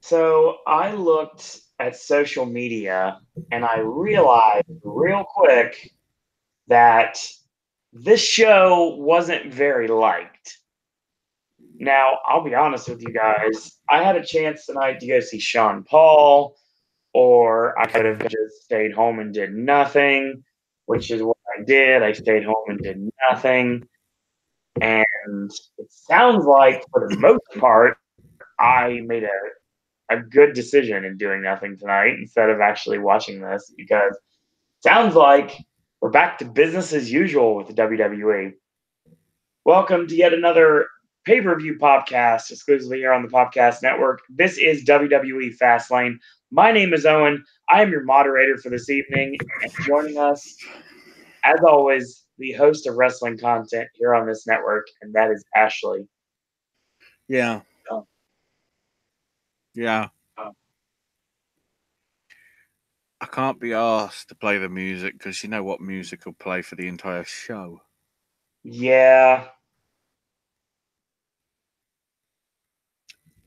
So I looked at social media and I realized real quick that this show wasn't very liked. Now, I'll be honest with you guys. I had a chance tonight to go see Sean Paul, or I could have just stayed home and did nothing, which is what I did. I stayed home and did nothing. And it sounds like, for the most part, I made a good decision in doing nothing tonight instead of actually watching this because it sounds like we're back to business as usual with the WWE. Welcome to yet another pay-per-view podcast exclusively here on the Podcast Network. This is WWE Fastlane. My name is Owen. I am your moderator for this evening, and joining us, as always, the host of wrestling content here on this network, and that is Ashley. Yeah. Yeah. I can't be asked to play the music because you know what music will play for the entire show. Yeah.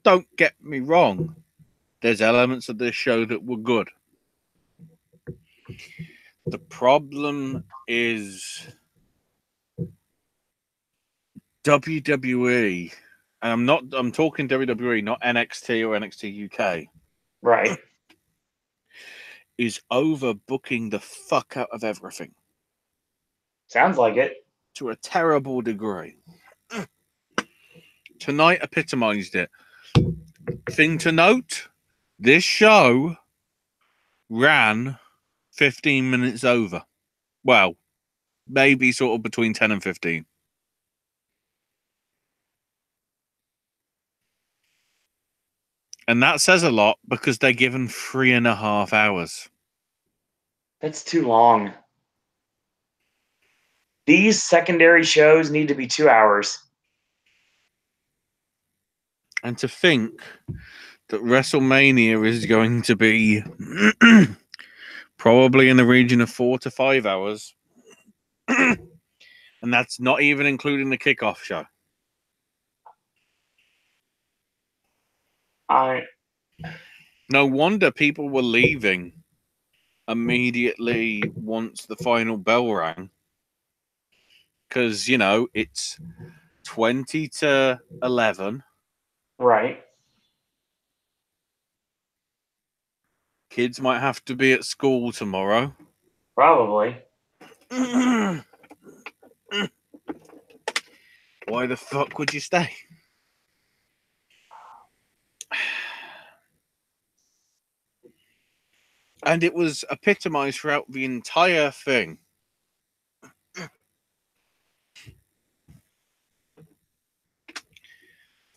Don't get me wrong. There's elements of this show that were good. The problem is WWE, and I'm talking WWE, not NXT or NXT UK. Right. Is overbooking the fuck out of everything. Sounds like it. To a terrible degree. Tonight epitomized it. Thing to note, this show ran 15 minutes over. Well, maybe sort of between 10 and 15. And that says a lot because they're given 3.5 hours. That's too long. These secondary shows need to be 2 hours. And to think that WrestleMania is going to be probably in the region of 4 to 5 hours. And that's not even including the kickoff show. No wonder people were leaving immediately once the final bell rang. Because, you know, it's 20 to 11. Right. Kids might have to be at school tomorrow. Probably. Why the fuck would you stay? And it was epitomized throughout the entire thing.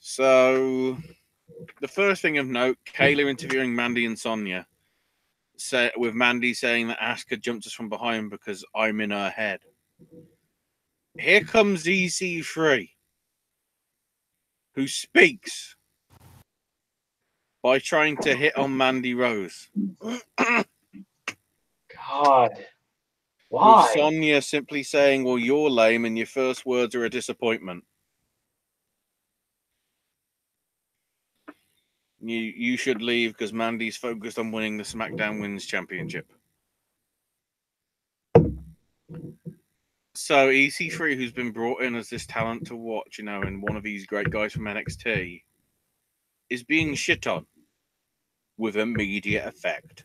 So, the first thing of note, Kayla interviewing Mandy and Sonya, with Mandy saying that Asuka jumped us from behind because I'm in her head. Here comes EC3, who speaks by trying to hit on Mandy Rose. God. Why? With Sonya simply saying, well, you're lame and your first words are a disappointment. You should leave because Mandy's focused on winning the SmackDown Women's Championship. So EC3, who's been brought in as this talent to watch, you know, and one of these great guys from NXT, is being shit on with immediate effect.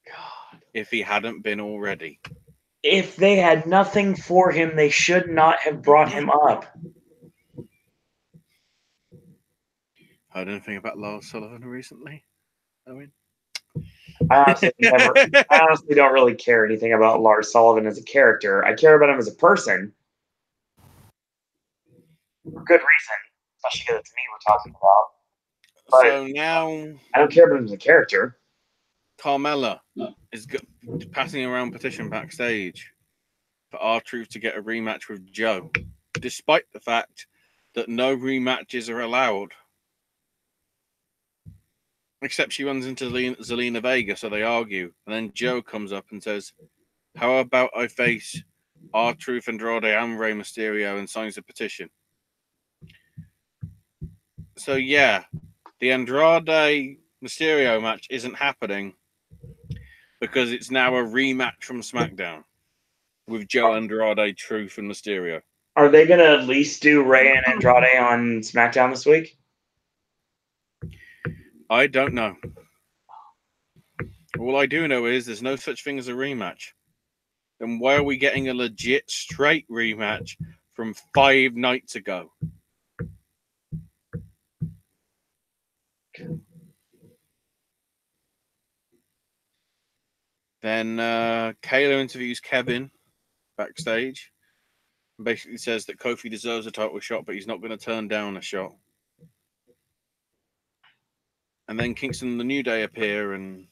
God. If he hadn't been already. If they had nothing for him, they should not have brought him up. Heard anything about Lars Sullivan recently? Owen? I honestly don't really care anything about Lars Sullivan as a character. I care about him as a person. For good reason, especially because it's me we're talking about. But so now I don't care about him as a character. Carmella is passing around petition backstage for R-Truth to get a rematch with Joe, despite the fact that no rematches are allowed. Except she runs into Zelina Vega, so they argue. And then Joe comes up and says, how about I face R-Truth, Andrade, and Rey Mysterio and signs a petition? So, yeah, The Andrade Mysterio match isn't happening because it's now a rematch from SmackDown with Joe Andrade, Truth, and Mysterio. Are they going to at least do Rey and Andrade on SmackDown this week? I don't know. All I do know is there's no such thing as a rematch. Then why are we getting a legit straight rematch from 5 nights ago? Then Kayla interviews Kevin backstage and basically says that Kofi deserves a title shot, but he's not going to turn down a shot. And then Kingston and the New Day appear, and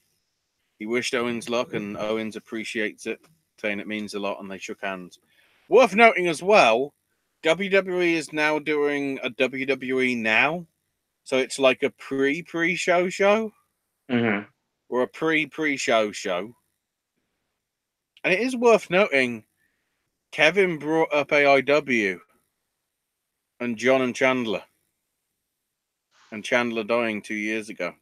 he wished Owens luck, and Owens appreciates it, saying it means a lot, and they shook hands. Worth noting as well, WWE is now doing a WWE Now, so it's like a pre-show show, or a pre-show show. And it is worth noting, Kevin brought up AIW and John and Chandler dying 2 years ago.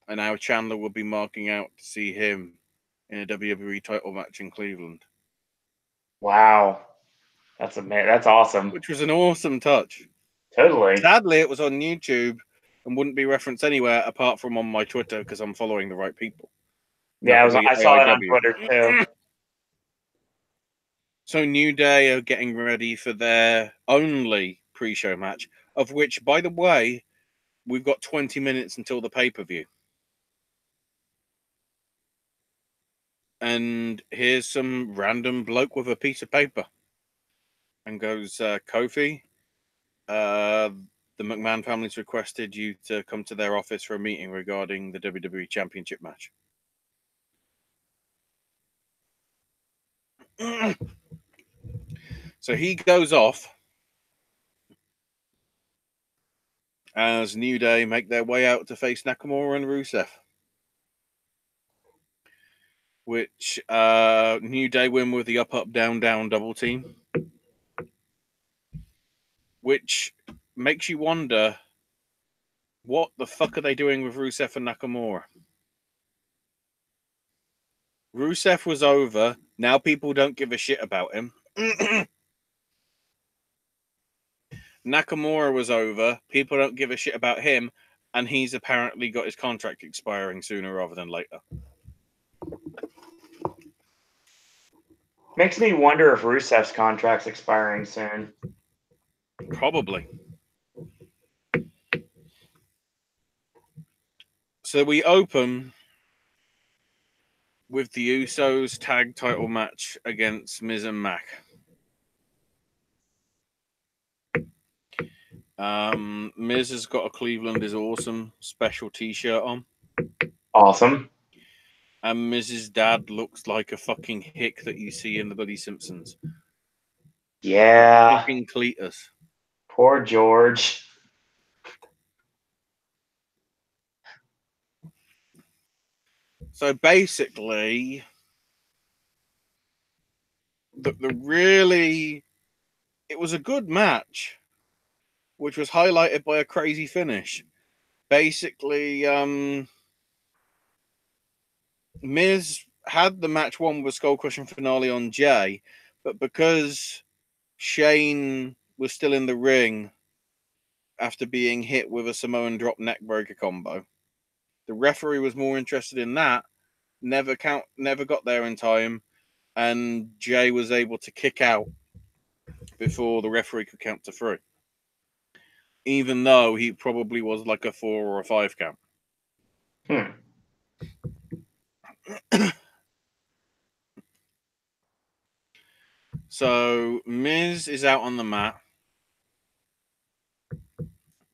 And now Chandler will be marking out to see him in a WWE title match in Cleveland. Wow. That's awesome. Which was an awesome touch. Totally. Sadly, it was on YouTube and wouldn't be referenced anywhere apart from on my Twitter because I'm following the right people. Yeah, I saw it on Twitter too. So New Day are getting ready for their only pre-show match, of which, by the way, we've got 20 minutes until the pay-per-view. And here's some random bloke with a piece of paper. And goes, Kofi, the McMahon family's requested you to come to their office for a meeting regarding the WWE Championship match. So he goes off as New Day make their way out to face Nakamura and Rusev. Which New Day win with the up, down, down double team. Which makes you wonder, what the fuck are they doing with Rusev and Nakamura? Rusev was over. Now people don't give a shit about him. Nakamura was over. People don't give a shit about him. And he's apparently got his contract expiring sooner rather than later. Makes me wonder if Rusev's contract's expiring soon. Probably. So we open with the Usos tag title match against Miz and Mac. Miz has got a Cleveland is awesome special t-shirt on. Awesome. And Miz's dad looks like a fucking hick that you see in the Bloody Simpsons. Yeah. Fucking Cletus. Poor George. So basically, it was a good match, which was highlighted by a crazy finish. Basically, Miz had the match won with a skull crushing finale on Jay, but because Shane was still in the ring after being hit with a Samoan drop neck breaker combo, the referee was more interested in that. Never got there in time, and Jay was able to kick out before the referee could count to 3. Even though he probably was like a 4 or a 5 count. So Miz is out on the mat.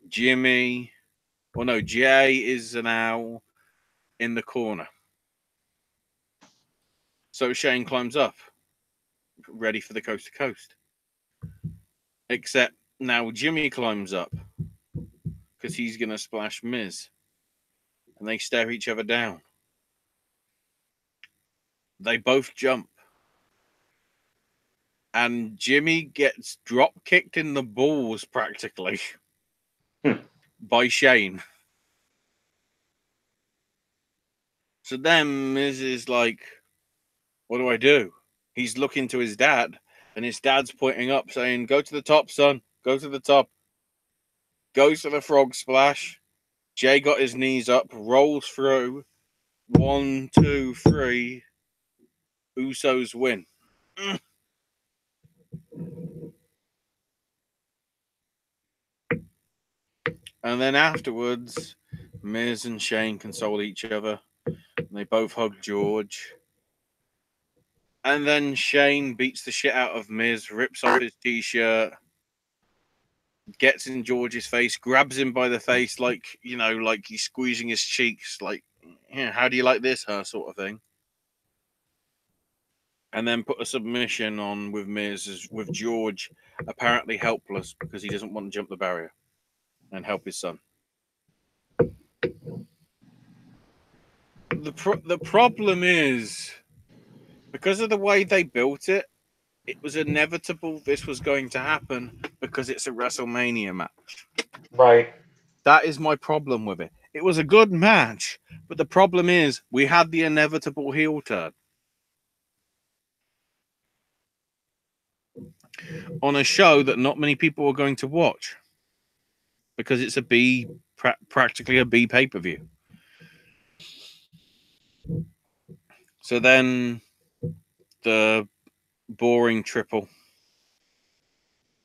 Jay is now in the corner. So Shane climbs up, ready for the coast to coast. Except now Jimmy climbs up because he's going to splash Miz. And they stare each other down. They both jump. And Jimmy gets drop kicked in the balls practically. by Shane. So then Miz is like, what do I do? He's looking to his dad, and his dad's pointing up, saying, go to the top, son. Go to the top. Goes to the frog splash. Jay got his knees up, rolls through. 1, 2, 3. Usos win. And then afterwards, Miz and Shane console each other. They both hug George. And then Shane beats the shit out of Miz, rips off his t-shirt, gets in George's face, grabs him by the face like he's squeezing his cheeks, like, yeah, how do you like this, her sort of thing. And then put a submission on with Miz, with George apparently helpless because he doesn't want to jump the barrier and help his son. The problem is, because of the way they built it, it was inevitable this was going to happen because it's a WrestleMania match. Right. That is my problem with it. It was a good match, but the problem is we had the inevitable heel turn on a show that not many people are going to watch because it's practically a B pay-per-view. So then the boring triple,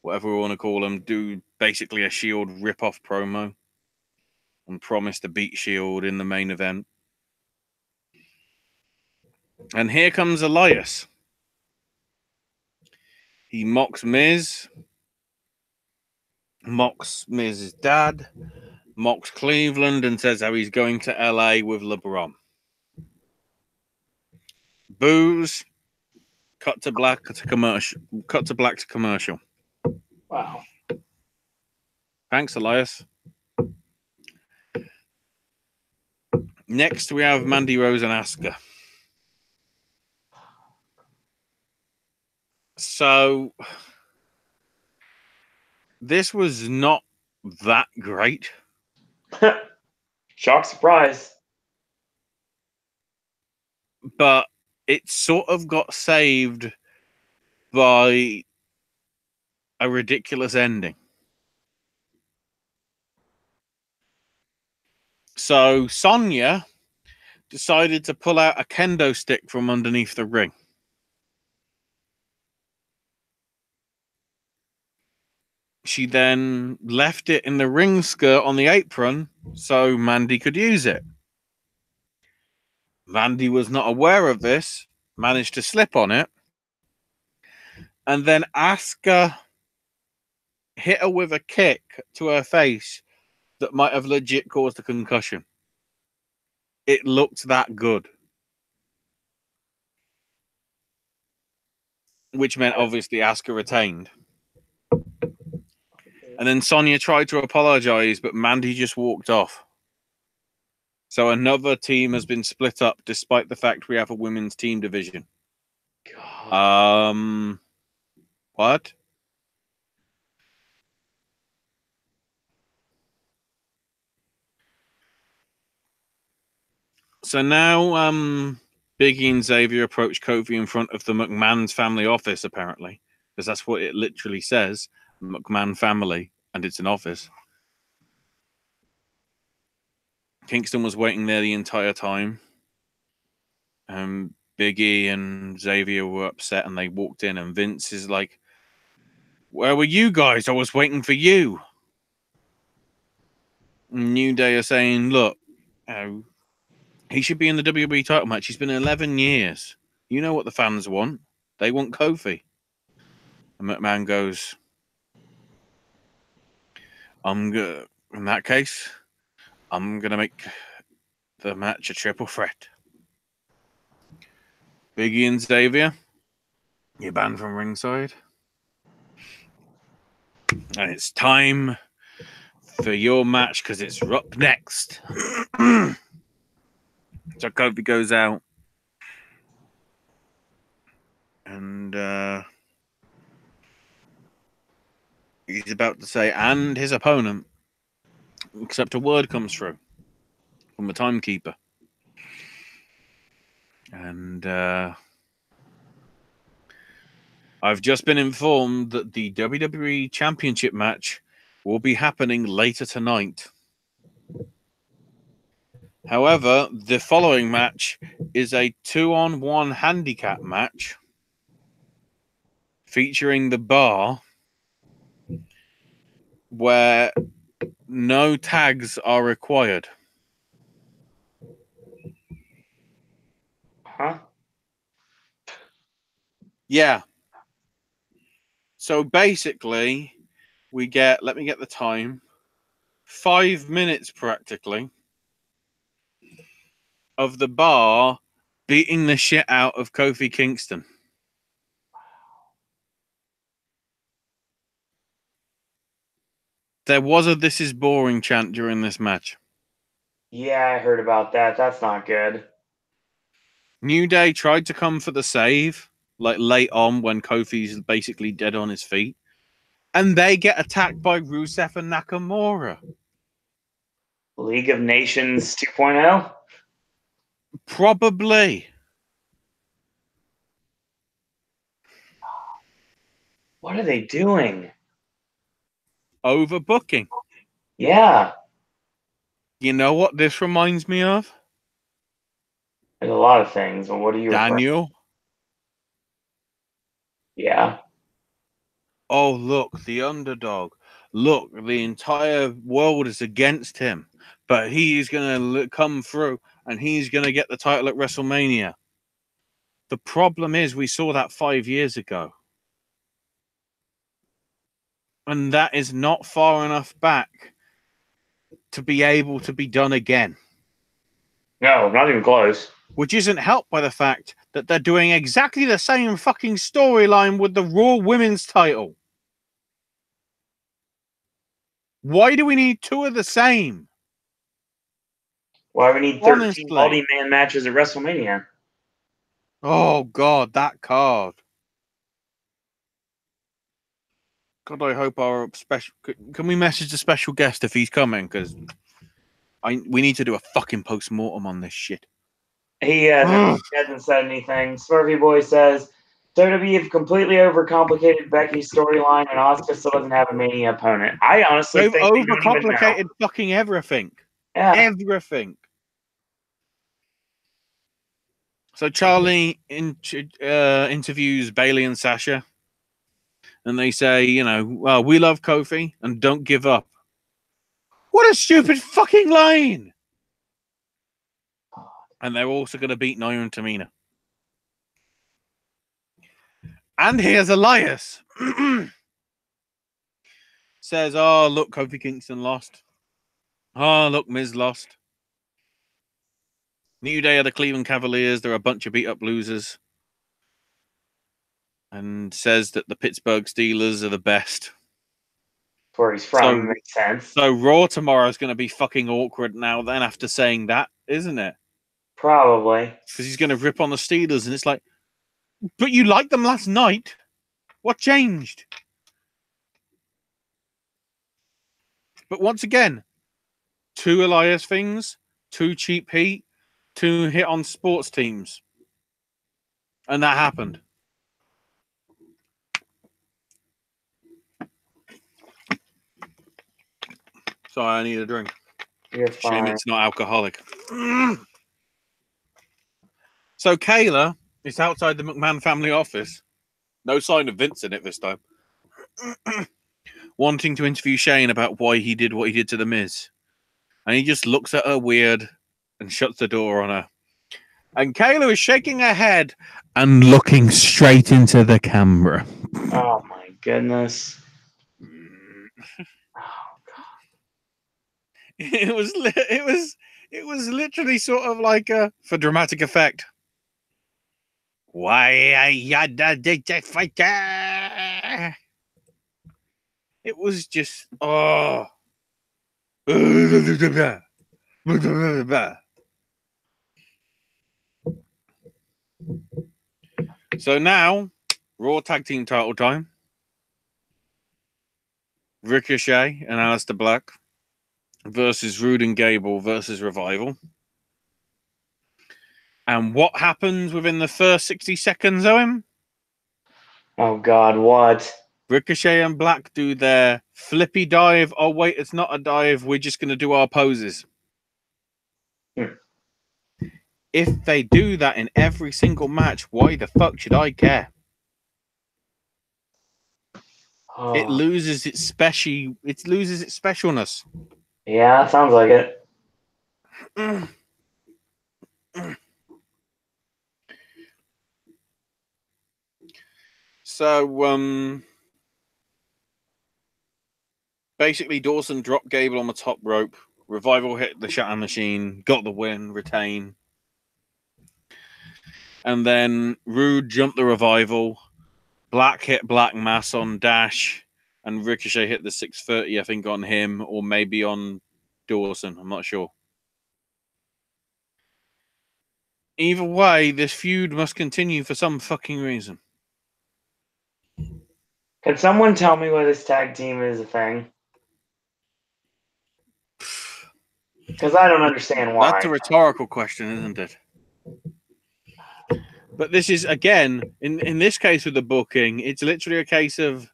whatever we want to call them, do basically a Shield rip-off promo and promise to beat Shield in the main event. And here comes Elias. He mocks Miz, mocks Miz's dad, mocks Cleveland, and says how he's going to LA with LeBron. Boos. Cut to black to commercial. Cut to black to commercial. Wow. Thanks, Elias. Next, we have Mandy Rose and Asuka. So, this was not that great. Shock surprise. But it sort of got saved by a ridiculous ending. So, Sonya decided to pull out a kendo stick from underneath the ring. She then left it in the ring skirt on the apron so Mandy could use it. Mandy was not aware of this, managed to slip on it, and then Asuka hit her with a kick to her face that might have legit caused a concussion. It looked that good. Which meant obviously Asuka retained. And then Sonya tried to apologize, but Mandy just walked off. So another team has been split up, despite the fact we have a women's team division. God. What? So now, Biggie and Xavier approach Kofi in front of the McMahon's family office, apparently, because that's what it literally says, McMahon family, and it's an office. Kingston was waiting there the entire time. Biggie and Xavier were upset, and they walked in, and Vince is like, "Where were you guys? I was waiting for you." New Day are saying, "Look, he should be in the WWE title match. He's been 11 years. You know what the fans want. They want Kofi." And McMahon goes, "I'm good. In that case, I'm going to make the match a triple threat. Biggie and Xavier, you're banned from ringside. And it's time for your match because it's up next." So Kofi goes out. And he's about to say, and his opponent. except a word comes through from the timekeeper. And I've just been informed that the WWE Championship match will be happening later tonight. However, the following match is a 2-on-1 handicap match featuring the bar where no tags are required. Huh? Yeah. So basically, we get, let me get the time, 5 minutes practically of the bar beating the shit out of Kofi Kingston. There was a "this is boring" chant during this match. Yeah, I heard about that. That's not good. New Day tried to come for the save, like late on when Kofi's basically dead on his feet. And they get attacked by Rusev and Nakamura. League of Nations 2.0? Probably. What are they doing? Overbooking. Yeah. You know what this reminds me of? There's a lot of things, but what are you referring? Daniel. Yeah. Oh, look, the underdog. Look, the entire world is against him. But he's going to come through and he's going to get the title at WrestleMania. The problem is we saw that 5 years ago. And that is not far enough back to be able to be done again. No, not even close. Which isn't helped by the fact that they're doing exactly the same fucking storyline with the Raw Women's title. Why do we need two of the same? Why we need 13 Honestly. multi-man matches at WrestleMania? Oh, God, that card. God, I hope our special... Can we message the special guest if he's coming? Because we need to do a fucking post-mortem on this shit. He hasn't said anything. Smurfy Boy says, WWE have completely overcomplicated Becky's storyline, and Asuka still doesn't have a Mania opponent. I honestly They've think they don't even know. overcomplicated fucking everything. Yeah. Everything. So Charlie interviews Bailey and Sasha, and they say, you know, well, we love Kofi and don't give up. What a stupid fucking line! And they're also going to beat Nia and Tamina. And here's Elias. Says, oh, look, Kofi Kingston lost. Oh, look, Miz lost. New Day are the Cleveland Cavaliers. They're a bunch of beat-up losers. And says that the Pittsburgh Steelers are the best. Where he's from, makes sense. So Raw tomorrow is going to be fucking awkward now then after saying that, isn't it? Probably. Because he's going to rip on the Steelers, and it's like, but you liked them last night. What changed? But once again, 2 Elias things, 2 cheap heat, 2 hit on sports teams. And that happened. Sorry, I need a drink. You're fine. Shame it's not alcoholic. So Kayla is outside the McMahon family office. No sign of Vince in it this time. Wanting to interview Shane about why he did what he did to The Miz. And he just looks at her weird and shuts the door on her. And Kayla is shaking her head and looking straight into the camera. Oh my goodness. It was literally sort of like a, for dramatic effect. Why are you the fighter? It was just So now, Raw Tag Team title time. Ricochet and Aleister Black versus Rude and Gable versus Revival. And what happens within the first 60 seconds, Owen? Oh God, what? Ricochet and Black do their flippy dive. Oh, wait, it's not a dive. We're just going to do our poses. If they do that in every single match, why the fuck should I care? Oh. It loses its specialness. Yeah, sounds like it. So, basically, Dawson dropped Gable on the top rope. Revival hit the Shatter Machine, got the win, retain. And then Rude jumped the Revival. Black hit Black Mass on Dash. And Ricochet hit the 630, I think, on him, or maybe on Dawson. I'm not sure. Either way, this feud must continue for some fucking reason. Can someone tell me why this tag team is a thing? Because I don't understand why. That's a rhetorical question, isn't it? But this is, again, in this case with the booking, it's literally a case of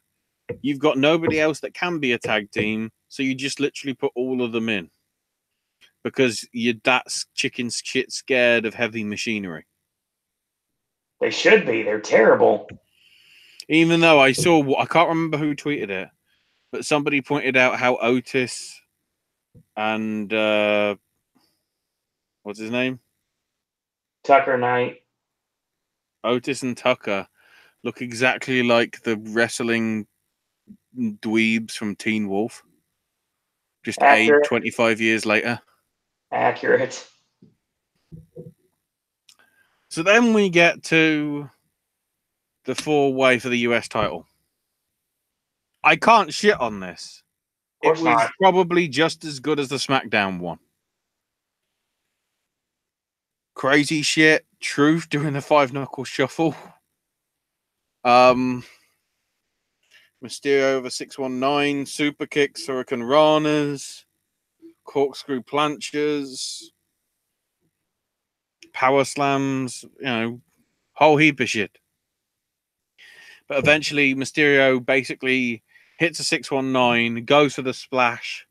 you've got nobody else that can be a tag team, so you just literally put all of them in. Because you're that chicken shit scared of heavy machinery. They should be. They're terrible. Even though I can't remember who tweeted it, but somebody pointed out how Otis and what's his name? Tucker Knight. Otis and Tucker look exactly like the wrestling dweebs from Teen Wolf. Just Accurate. aged 25 years later. Accurate. So then we get to the 4-way for the US title. I can't shit on this. Of course It was not. probably just as good as the SmackDown one. Crazy shit. Truth doing the 5-knuckle shuffle. Mysterio over 619. Super kicks, Hurricane Ranas. Corkscrew planches. Power slams. Whole heap of shit. But eventually, Mysterio basically hits a 619, goes for the splash.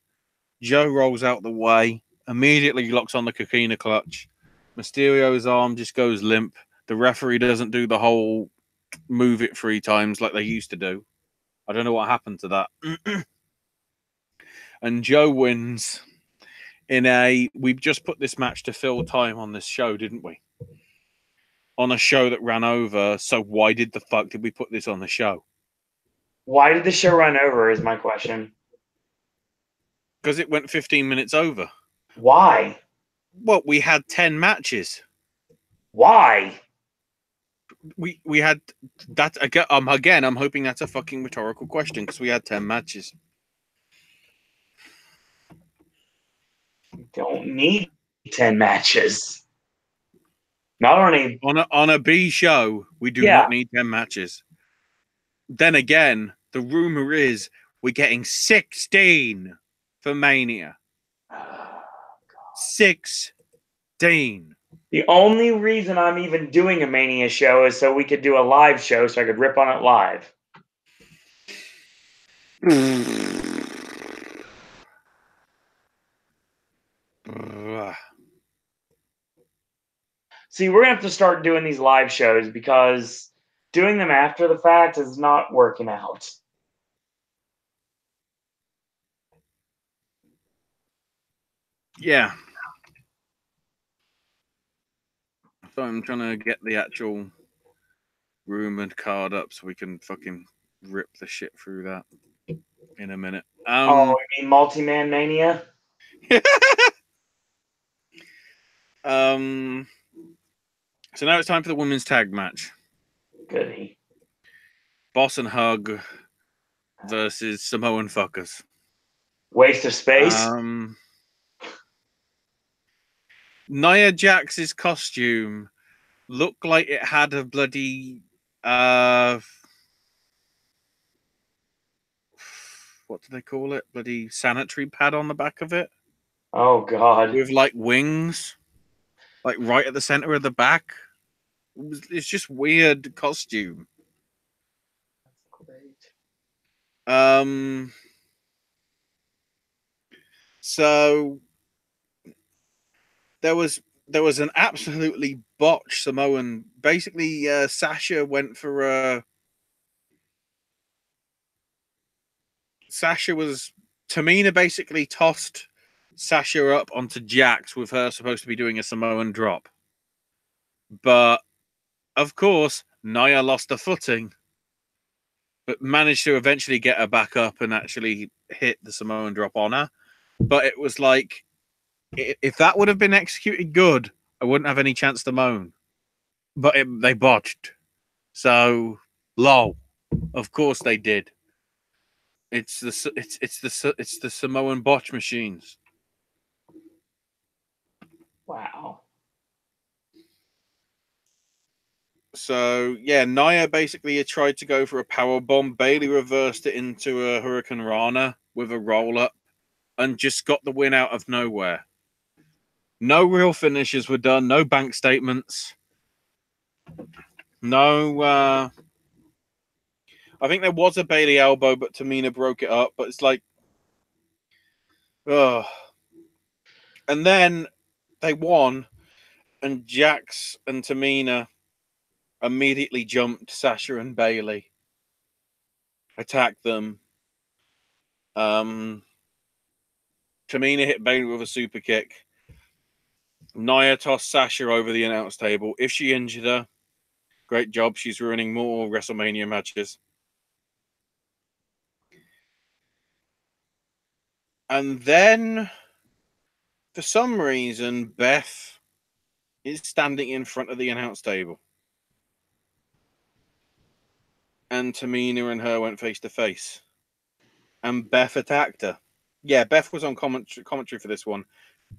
Joe rolls out the way, immediately locks on the Coquina clutch. Mysterio's arm just goes limp. The referee doesn't do the whole move it 3 times like they used to do. I don't know what happened to that. And Joe wins we've just put this match to fill time on this show, didn't we? On a show that ran over, so why did the fuck did we put this on the show? Why did the show run over is my question. Because it went 15 minutes over. Why? Well, we had 10 matches. Why? We had that again. I'm hoping that's a fucking rhetorical question because we had 10 matches. Don't need 10 matches. Not only On a B show, we do not need 10 matches. Then again, the rumor is we're getting 16 for Mania. 16. The only reason I'm even doing a Mania show is so we could do a live show so I could rip on it live. See, we're going to have to start doing these live shows because doing them after the fact is not working out. Yeah. So I'm trying to get the actual rumored card up so we can fucking rip the shit through that in a minute. You mean Multi-Man Mania? So now it's time for the women's tag match. Goody. Boss and Hug versus Samoan Fuckers. Waste of space? Nia Jax's costume looked like it had a bloody what do they call it? Bloody sanitary pad on the back of it. Oh God. with like wings, like right at the center of the back. It's just weird costume. That's great. Um, so there was an absolutely botched Samoan. Basically, Sasha went for Sasha was Tamina basically tossed Sasha up onto Jax with her supposed to be doing a Samoan drop, but of course Nia lost her footing, but managed to eventually get her back up and actually hit the Samoan drop on her. But it was like, if that would have been executed good, I wouldn't have any chance to moan. But they botched. So, lol. Of course they did. It's the Samoan botch machines. Wow. So yeah, Nia basically tried to go for a power bomb. Bailey reversed it into a Hurricane Rana with a roll up, and just got the win out of nowhere. No real finishes were done. No bank statements. No. I think there was a Bailey elbow, but Tamina broke it up. But it's like, ugh. And then they won, and Jax and Tamina immediately jumped Sasha and Bailey, attacked them. Um, Tamina hit Bailey with a super kick. Nia tossed Sasha over the announce table. If she injured her, great job. She's ruining more WrestleMania matches. And then, for some reason, Beth is standing in front of the announce table. And Tamina and her went face to face. And Beth attacked her. Yeah, Beth was on commentary for this one,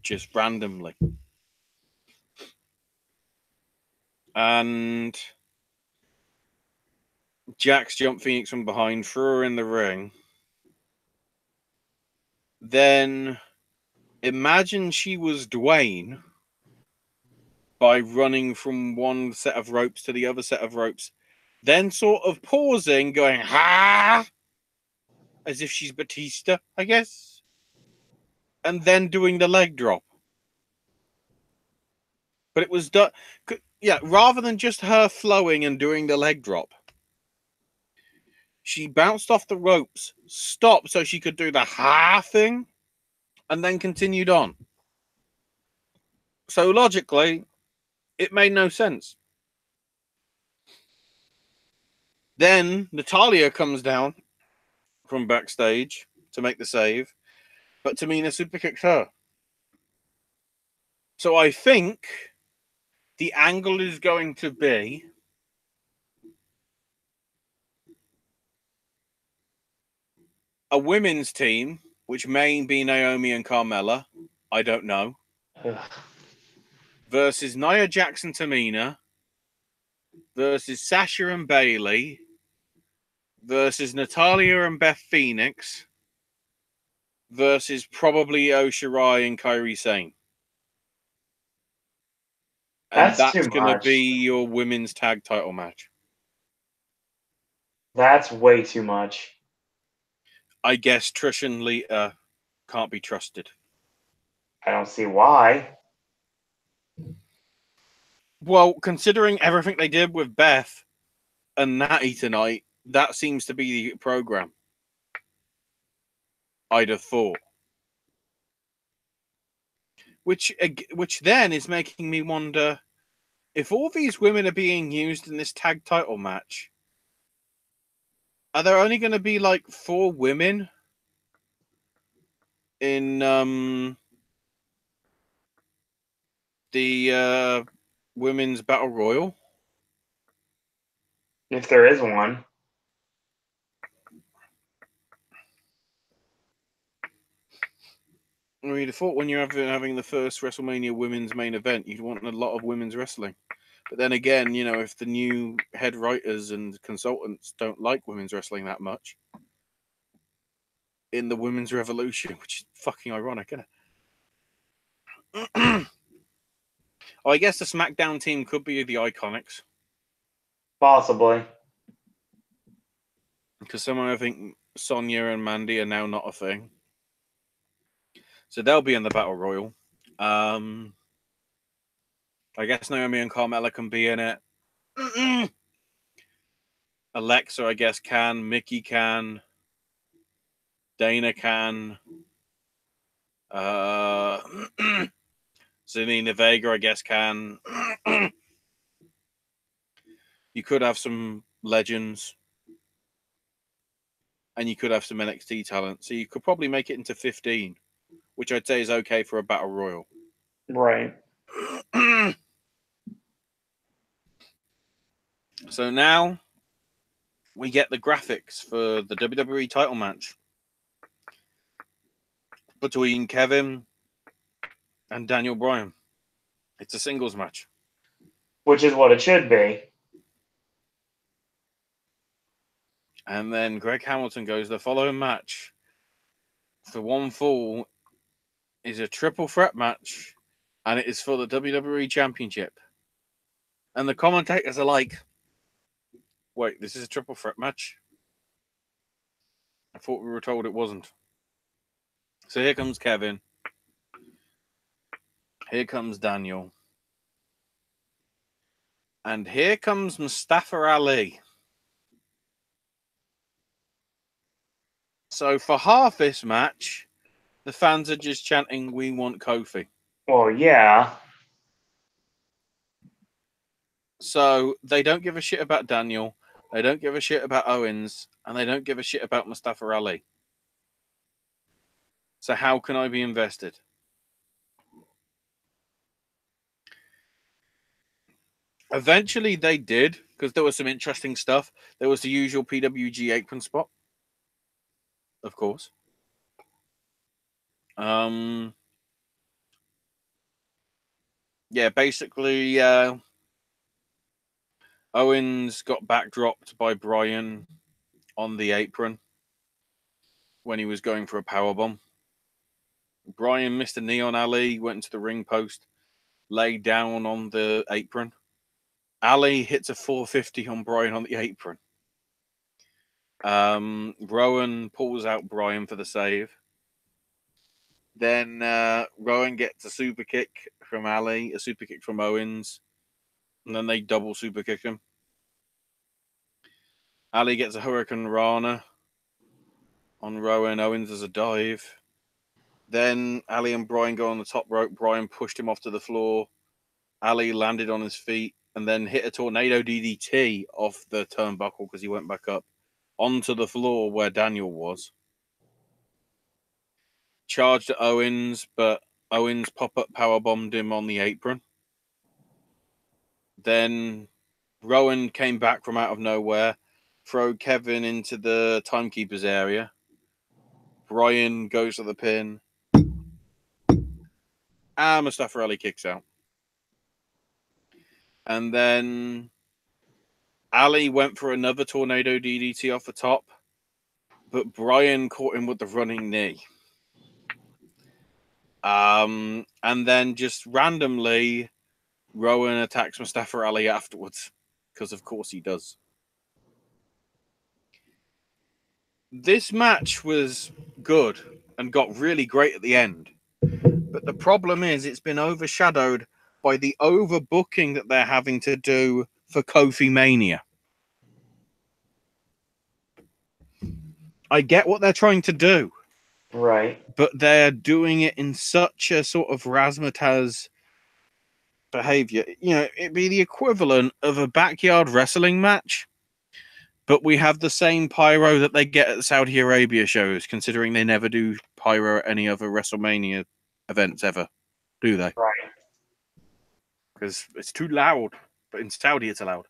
just randomly. And Jax jumped Phoenix from behind, threw her in the ring. Then imagine she was Dwayne by running from one set of ropes to the other set of ropes, then sort of pausing, going, ha! As if she's Batista, I guess. And then doing the leg drop. But it was done, yeah, rather than just her flowing and doing the leg drop, she bounced off the ropes, stopped so she could do the ha thing, and then continued on. So logically, it made no sense. Then Natalya comes down from backstage to make the save, but Tamina super kicks her. So I think the angle is going to be a women's team, which may be Naomi and Carmella, I don't know, Ugh. versus Nia Jax and Tamina, versus Sasha and Bailey, versus Natalya and Beth Phoenix, versus probably Io Shirai and Kairi Sane. And That's too that's going to much. be your women's tag title match. That's way too much. I guess Trish and Lita can't be trusted. I don't see why. Well, considering everything they did with Beth and Natty tonight, that seems to be the program. I'd have thought. Which then is making me wonder if all these women are being used in this tag title match. Are there only going to be like 4 women in the women's battle royal? If there is one. I mean, I thought when you're having the first WrestleMania women's main event, you'd want a lot of women's wrestling. But then again, you know, if the new head writers and consultants don't like women's wrestling that much in the women's revolution, which is fucking ironic, isn't it? I guess the SmackDown team could be the Iconics. Possibly. Because somehow I think Sonya and Mandy are now not a thing. So they'll be in the Battle Royal. I guess Naomi and Carmella can be in it. Alexa, I guess, can. Mickey can. Dana can. Zelina Vega, I guess, can. You could have some legends. And you could have some NXT talent. So you could probably make it into 15, which I'd say is okay for a Battle Royal. Right. So now we get the graphics for the WWE title match between Kevin and Daniel Bryan. It's a singles match. Which is what it should be. And then Greg Hamilton goes, the following match for one fall is a triple threat match, and it is for the WWE Championship. And the commentators are like, wait, this is a triple threat match? I thought we were told it wasn't. So here comes Kevin. Here comes Daniel. And here comes Mustafa Ali. So for half this match, the fans are just chanting, we want Kofi. Well, yeah. So they don't give a shit about Daniel. They don't give a shit about Owens. And they don't give a shit about Mustafa Ali. So how can I be invested? Eventually they did, because there was some interesting stuff. There was the usual PWG apron spot. Of course. Yeah, basically, Owens got backdropped by Bryan on the apron when he was going for a powerbomb. Bryan missed a knee on Ali, went into the ring post, laid down on the apron. Ali hits a 450 on Bryan on the apron. Rowan pulls out Bryan for the save. Then Rowan gets a super kick from Ali, a super kick from Owens, and then they double super kick him. Ali gets a Hurricane Rana on Rowan. Owens as a dive. Then Ali and Bryan go on the top rope. Bryan pushed him off to the floor. Ali landed on his feet and then hit a tornado DDT off the turnbuckle because he went back up onto the floor where Daniel was. Charged at Owens, but Owens pop-up powerbombed him on the apron. Then Rowan came back from out of nowhere, throw Kevin into the timekeeper's area. Bryan goes to the pin. And Mustafa Ali kicks out. And then Ali went for another tornado DDT off the top, but Bryan caught him with the running knee. And then just randomly, Rowan attacks Mustafa Ali afterwards, because of course he does. This match was good and got really great at the end. But the problem is it's been overshadowed by the overbooking that they're having to do for Kofi Mania. I get what they're trying to do. Right. But they're doing it in such a sort of razzmatazz behavior. You know, it'd be the equivalent of a backyard wrestling match, but we have the same pyro that they get at Saudi Arabia shows, considering they never do pyro at any other WrestleMania events ever, do they? Right. Because it's too loud, but in Saudi it's allowed.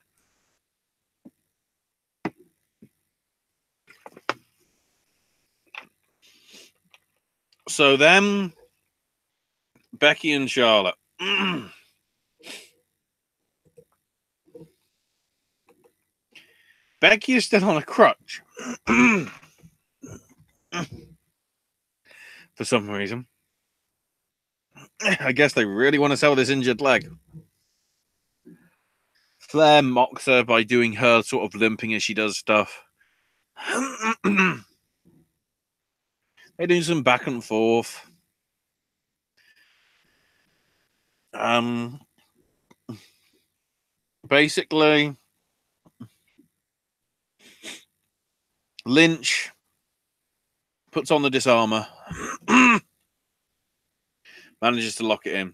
So then, Becky and Charlotte. Becky is still on a crutch. For some reason. I guess they really want to sell this injured leg. Flair mocks her by doing her sort of limping as she does stuff. They do some back and forth. Basically, Lynch puts on the disarmer, manages to lock it in.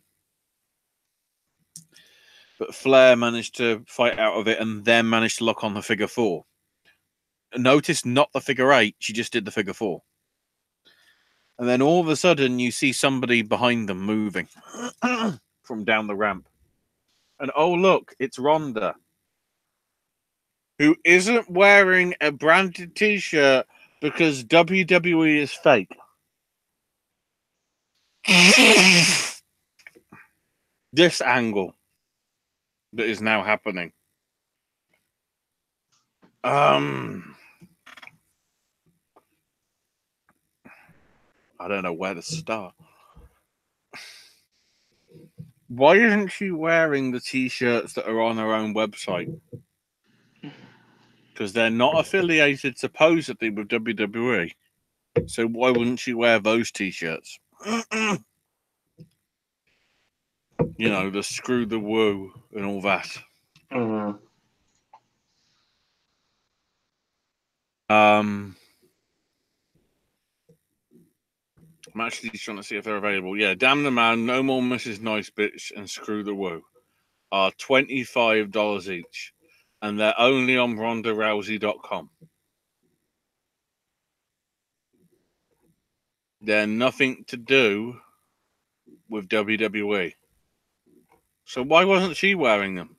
But Flair managed to fight out of it and then managed to lock on the figure four. Notice not the figure eight, she just did the figure four. And then all of a sudden, you see somebody behind them moving from down the ramp. And oh, look, it's Ronda, who isn't wearing a branded t-shirt because WWE is fake. This angle that is now happening. I don't know where to start. Why isn't she wearing the t-shirts that are on her own website? Because they're not affiliated supposedly with WWE. So why wouldn't she wear those t-shirts? You know, the screw the woo and all that. Mm-hmm. I'm actually trying to see if they're available. Yeah, Damn the Man, No More Mrs. Nice Bitch, and Screw the Woo are $25 each. And they're only on RondaRousey.com. They're nothing to do with WWE. So why wasn't she wearing them?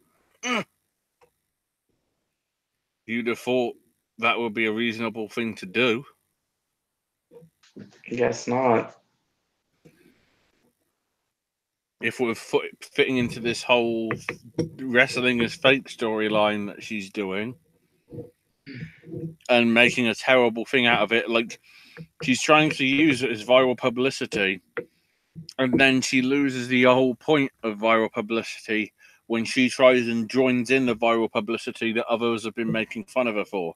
You'd have thought that would be a reasonable thing to do. Guess not. If we're fitting into this whole wrestling is fake storyline that she's doing and making a terrible thing out of it, like she's trying to use it as viral publicity, and then she loses the whole point of viral publicity when she tries and joins in the viral publicity that others have been making fun of her for,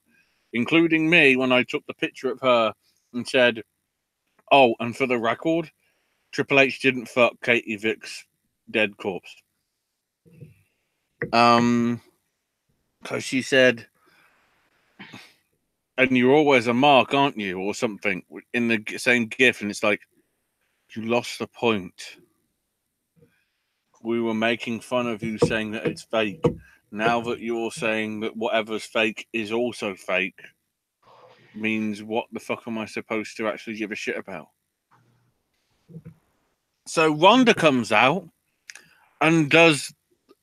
including me when I took the picture of her and said, oh, and for the record, Triple H didn't fuck Katie Vick's dead corpse. Because she said, and you're always a mark, aren't you? Or something in the same gif. And it's like, you lost the point. We were making fun of you saying that it's fake. Now that you're saying that whatever's fake is also fake, means what the fuck am I supposed to actually give a shit about? So Ronda comes out and does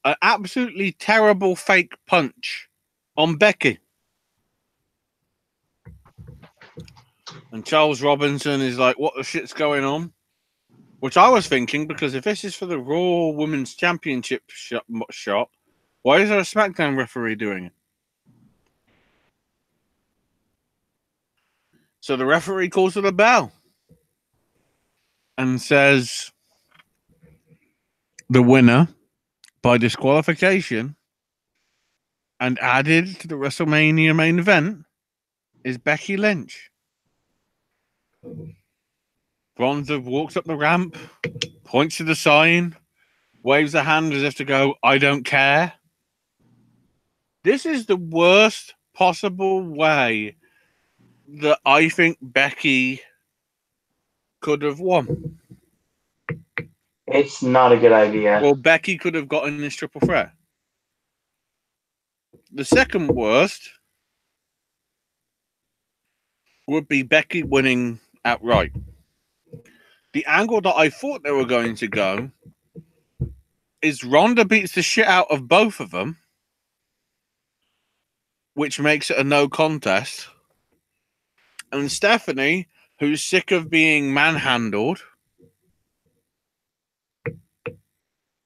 an absolutely terrible fake punch on Becky. And Charles Robinson is like, what the shit's going on? Which I was thinking, because if this is for the Raw Women's Championship shot, why is there a SmackDown referee doing it? So the referee calls for the bell and says the winner by disqualification and added to the WrestleMania main event is Becky Lynch. Ronda walks up the ramp, points to the sign, waves a hand as if to go, I don't care. This is the worst possible way that I think Becky could have won. It's not a good idea. Well, Becky could have gotten this triple threat. The second worst would be Becky winning outright. The angle that I thought they were going to go is Ronda beats the shit out of both of them, which makes it a no contest. And Stephanie, who's sick of being manhandled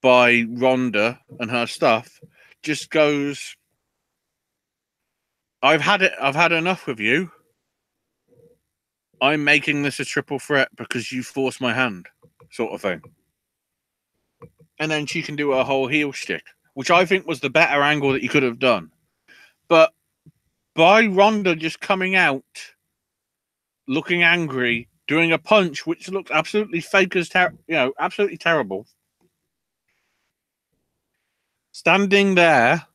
by Ronda and her stuff, just goes, I've had enough with you. I'm making this a triple threat because you forced my hand, sort of thing. and then she can do her whole heel shtick, which I think was the better angle that you could have done. But by Ronda just coming out, looking angry, doing a punch which looked absolutely fake as absolutely terrible, standing there,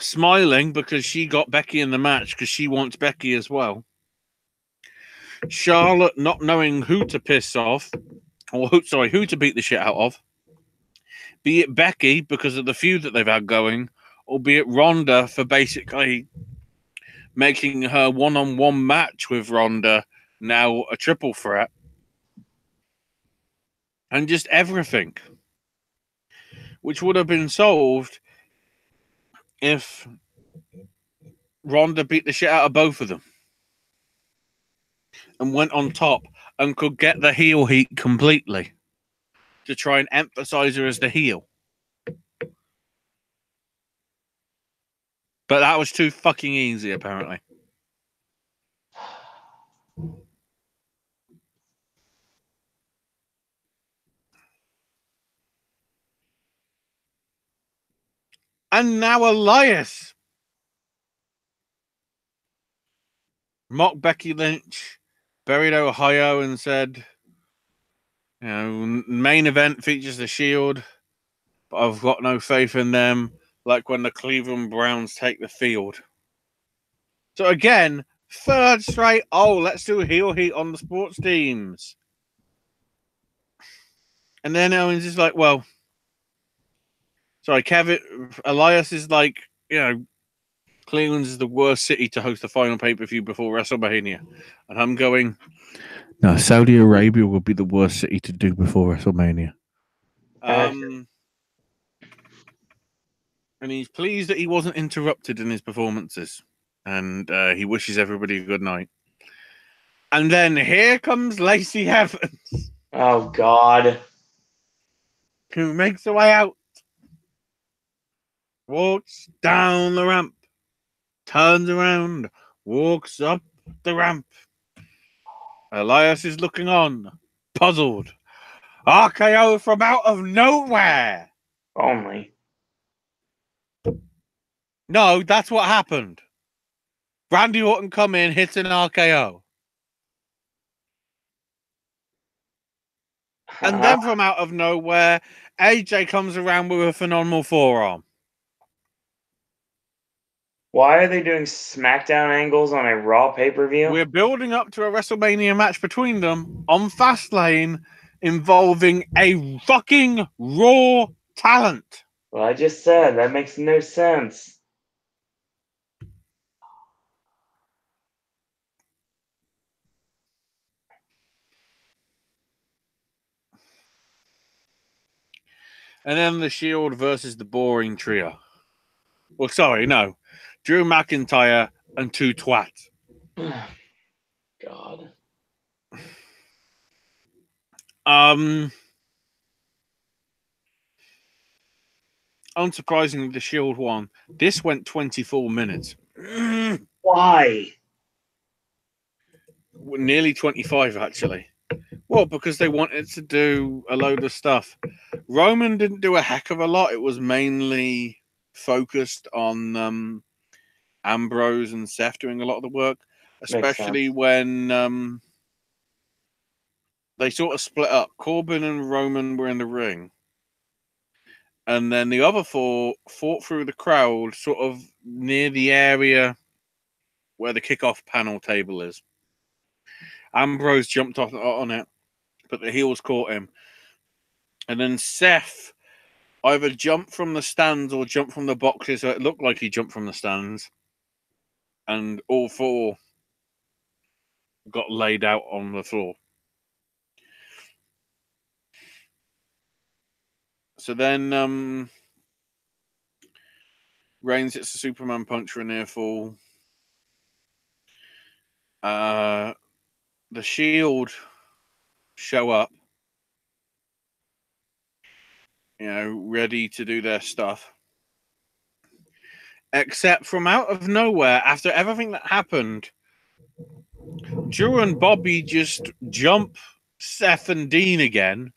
smiling because she got Becky in the match because she wants Becky as well. Charlotte not knowing who to piss off, or who to beat the shit out of. Be it Becky because of the feud that they've had going, or be it Ronda for basically making her one-on-one match with Ronda now a triple threat. And just everything. Which would have been solved if Ronda beat the shit out of both of them. And went on top and could get the heel heat completely. To try and emphasize her as the heel. But that was too fucking easy, apparently. And now Elias mocked Becky Lynch, buried Ohio, and said, main event features the Shield, but I've got no faith in them, like when the Cleveland Browns take the field. So again, third straight, let's do heel heat on the sports teams. And then Owens is like, Elias is like, Cleveland is the worst city to host the final pay-per-view before WrestleMania. And I'm going, no, Saudi Arabia will be the worst city to do before WrestleMania. And he's pleased that he wasn't interrupted in his performances. And he wishes everybody a good night. And then here comes Lacey Evans. Oh, God. Who makes her way out. Walks down the ramp. Turns around. Walks up the ramp. Elias is looking on. Puzzled. RKO from out of nowhere. Only. No, that's what happened. Randy Orton come in, hits an RKO. And then from out of nowhere, AJ comes around with a phenomenal forearm. Why are they doing SmackDown angles on a Raw pay-per-view? We're building up to a WrestleMania match between them on Fastlane involving a fucking Raw talent. Well, I just said, that makes no sense. And then the Shield versus the Boring Trio. Well, sorry, no. Drew McIntyre and two twats. God. Unsurprisingly, the Shield won. This went 24 minutes. Why? Nearly 25, actually. Well, because they wanted to do a load of stuff. Roman didn't do a heck of a lot. It was mainly focused on Ambrose and Seth doing a lot of the work, especially when they sort of split up. Corbin and Roman were in the ring. And then the other four fought through the crowd, sort of near the area where the kickoff panel table is. Ambrose jumped off on it, but the heels caught him. And then Seth either jumped from the stands or jumped from the boxes, so it looked like he jumped from the stands. And all four got laid out on the floor. So then Reigns hits a Superman punch for a near fall. The Shield show up, ready to do their stuff. Except from out of nowhere, after everything that happened, Drew and Bobby just jump Seth and Dean again.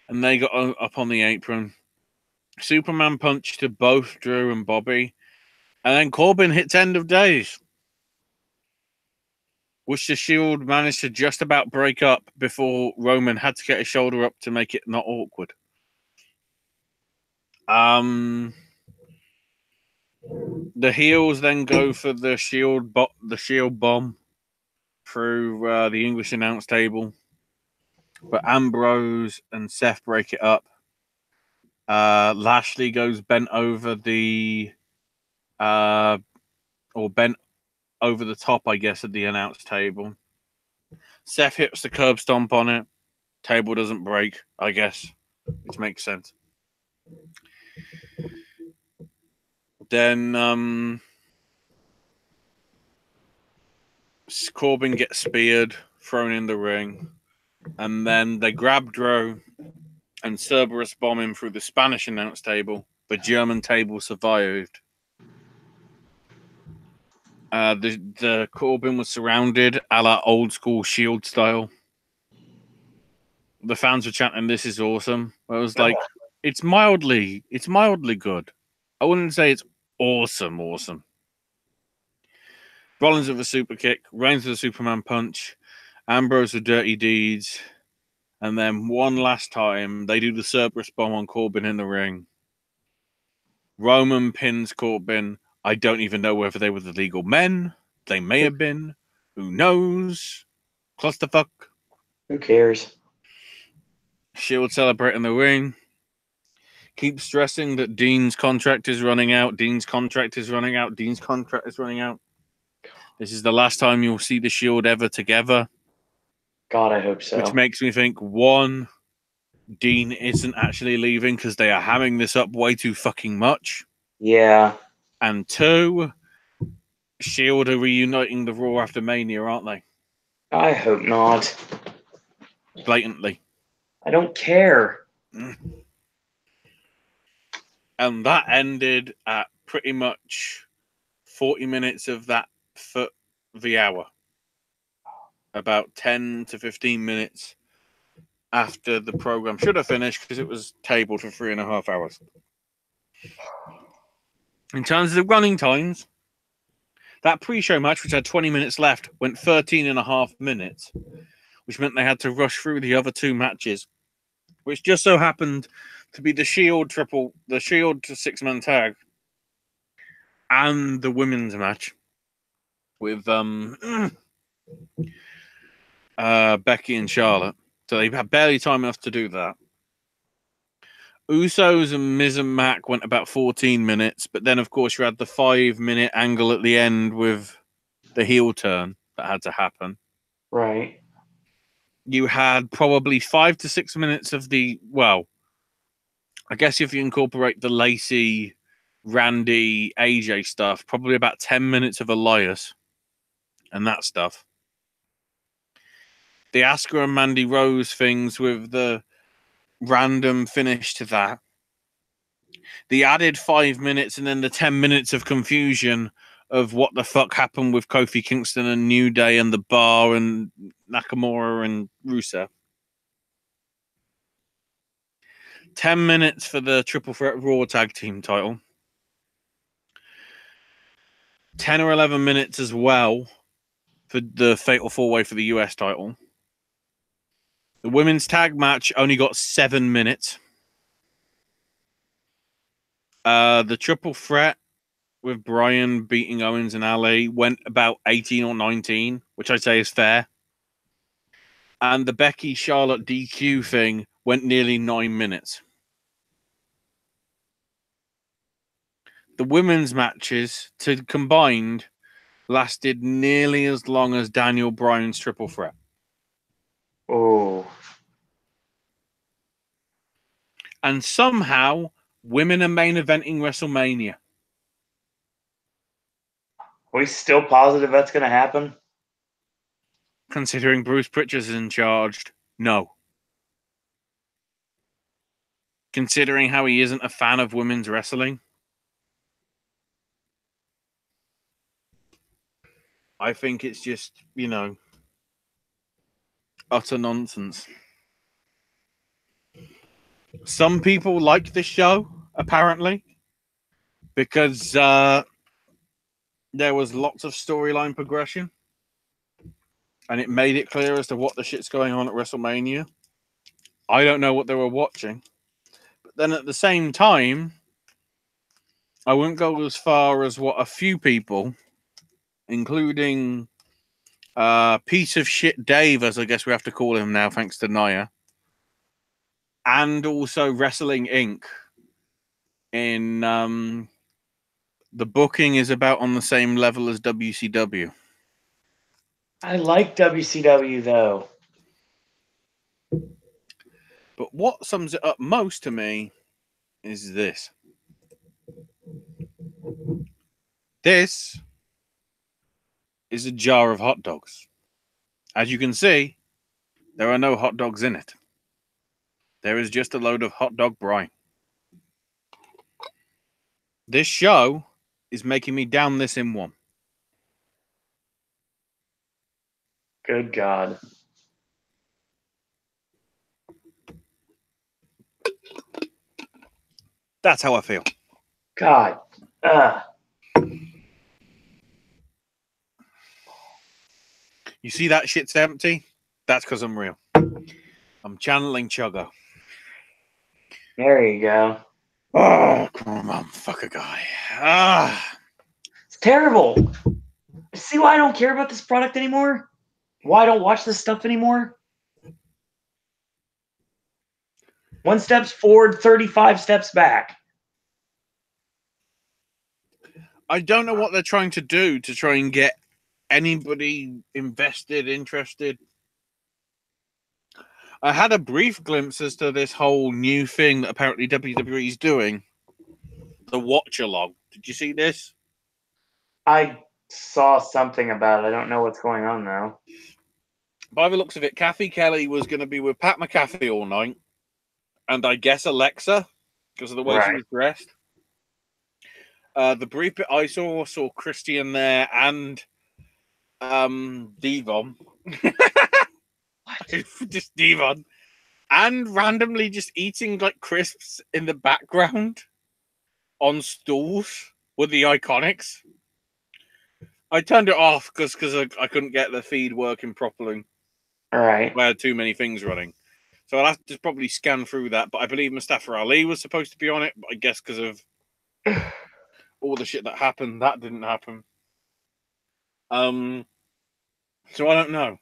and they got up on the apron. Superman punch to both Drew and Bobby, and then Corbin hits End of Days, which the Shield managed to just about break up before Roman had to get his shoulder up to make it not awkward. The heels then go for the Shield bomb through the English announce table, but Ambrose and Seth break it up. Lashley goes bent over the bent over the top, I guess, at the announce table. Seth hits the curb stomp on it. Table doesn't break, I guess, which makes sense. Then Corbin gets speared, thrown in the ring, and then they grab Drew and Cerberus bomb him through the Spanish announce table. The German table survived. The Corbin was surrounded a la old school Shield style. The fans were chanting, "This is awesome." I was like, it's mildly good. I wouldn't say it's awesome. Rollins with a super kick, Reigns with a Superman punch, Ambrose with dirty deeds, and then one last time they do the Cerberus bomb on Corbin in the ring. Roman pins Corbin. I don't even know whether they were the legal men. They may have been. Who knows? Clusterfuck. Who cares? Shield celebrate in the ring. Keep stressing that Dean's contract is running out. Dean's contract is running out. Dean's contract is running out. This is the last time you'll see the Shield ever together. God, I hope so. Which makes me think, one, Dean isn't actually leaving because they are hamming this up way too fucking much. Yeah. And two, Shield are reuniting the Raw after Mania, aren't they? I hope not. Blatantly. I don't care. And that ended at pretty much 40 minutes of that for the hour. About 10 to 15 minutes after the program should have finished because it was tabled for 3.5 hours. In terms of running times, that pre-show match, which had 20 minutes left, went 13.5 minutes, which meant they had to rush through the other two matches, which just so happened to be the Shield six-man tag and the women's match with Becky and Charlotte. So they had barely time enough to do that. Usos and Miz and Mac went about 14 minutes, but then, of course, you had the 5-minute angle at the end with the heel turn that had to happen. Right. You had probably 5 to 6 minutes of I guess if you incorporate the Lacey, Randy, AJ stuff, probably about 10 minutes of Elias and that stuff. The Asuka and Mandy Rose things with the random finish to that. The added 5 minutes and then the 10 minutes of confusion of what the fuck happened with Kofi Kingston and New Day and the Bar and Nakamura and Rusev. 10 minutes for the Triple Threat Raw Tag Team title. 10 or 11 minutes as well for the Fatal 4-Way for the US title. The women's tag match only got 7 minutes. The Triple Threat with Bryan beating Owens and Ali went about 18 or 19, which I'd say is fair. And the Becky Charlotte DQ thing went nearly 9 minutes. The women's matches combined lasted nearly as long as Daniel Bryan's Triple Threat. Oh. And somehow, women are main eventing WrestleMania. Are we still positive that's going to happen? Considering Bruce Pritchard is in charge, no. Considering how he isn't a fan of women's wrestling, I think it's just, utter nonsense. Some people like this show, apparently, because there was lots of storyline progression, and it made it clear as to what the shit's going on at WrestleMania. I don't know what they were watching, but then at the same time, I wouldn't go as far as what a few people, including piece of shit Dave, as I guess we have to call him now, thanks to Naya, and also Wrestling Inc. in the booking is about on the same level as WCW. I like WCW though. But what sums it up most to me is this. This is a jar of hot dogs. As you can see, there are no hot dogs in it. There is just a load of hot dog brine. This show is making me down this in one. Good God. That's how I feel. God. You see that shit's empty? That's because I'm real. I'm channeling Chuggo. There you go. Oh, come on, fucker guy. It's terrible. See why I don't care about this product anymore? Why I don't watch this stuff anymore? 1 step forward, 35 steps back. I don't know what they're trying to do to try and get anybody invested, interested. I had a brief glimpse as to this whole new thing that apparently WWE is doing. The watch along. Did you see this? I saw something about it. I don't know what's going on though. By the looks of it, Kathy Kelly was going to be with Pat McAfee all night. And I guess Alexa, because of the way she was dressed. The brief bit I saw Christian there and Devon. Just Devon. And randomly just eating like crisps in the background on stools with the Iconics. I turned it off because I couldn't get the feed working properly. All right. I had too many things running. So I'll have to probably scan through that. But I believe Mustafa Ali was supposed to be on it. But I guess because of all the shit that happened, that didn't happen. So I don't know.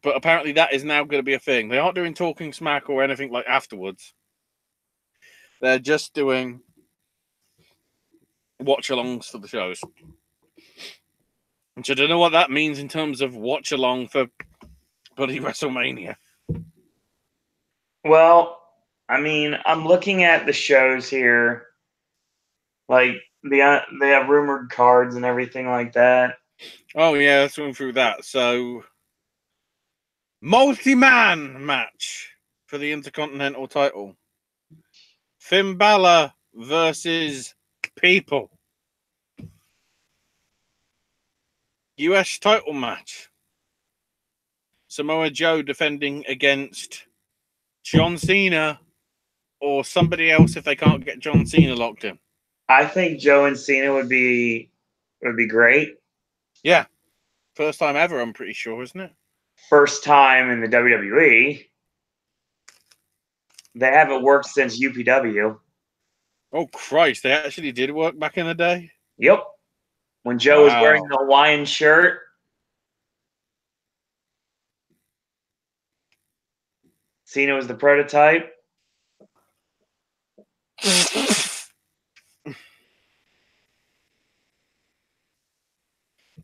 But apparently that is now going to be a thing. They aren't doing Talking Smack or anything like afterwards. They're just doing watch-alongs for the shows. Which I don't know what that means in terms of watch-along for bloody WrestleMania. Well, I mean, I'm looking at the shows here. Like, they have rumored cards and everything like that. Oh, yeah, let's run through that. So, multi-man match for the Intercontinental title. Finn Balor versus People. US title match. Samoa Joe defending against John Cena or somebody else if they can't get John Cena locked in. I think Joe and Cena would be great. Yeah. First time ever, I'm pretty sure, isn't it? First time in the WWE. They haven't worked since UPW. Oh, Christ. They actually did work back in the day? Yep. When Joe was wearing the Hawaiian shirt. Cena was the prototype.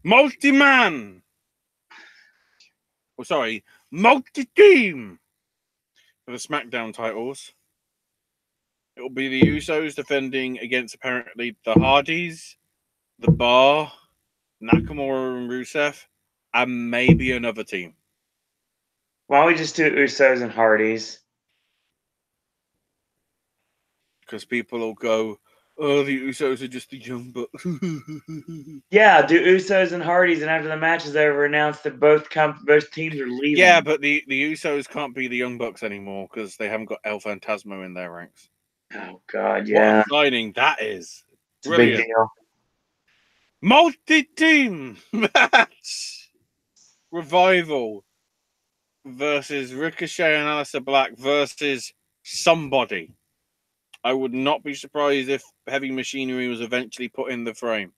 Multi-man. Oh, sorry. Multi-team. For the SmackDown titles. It will be the Usos defending against apparently the Hardys, the Bar, Nakamura and Rusev, and maybe another team. Why don't we just do Usos and Hardys? Because people will go, Oh, the Usos are just the Young Bucks. Yeah, do Usos and Hardys, and after the match is over, announce that both teams are leaving. Yeah, but the Usos can't be the Young Bucks anymore because they haven't got El Phantasmo in their ranks. Oh God, What yeah, a signing that is! it's a big Brilliant. deal. Multi-team match. Revival versus Ricochet and Aleister Black versus somebody. I would not be surprised if Heavy Machinery was eventually put in the frame.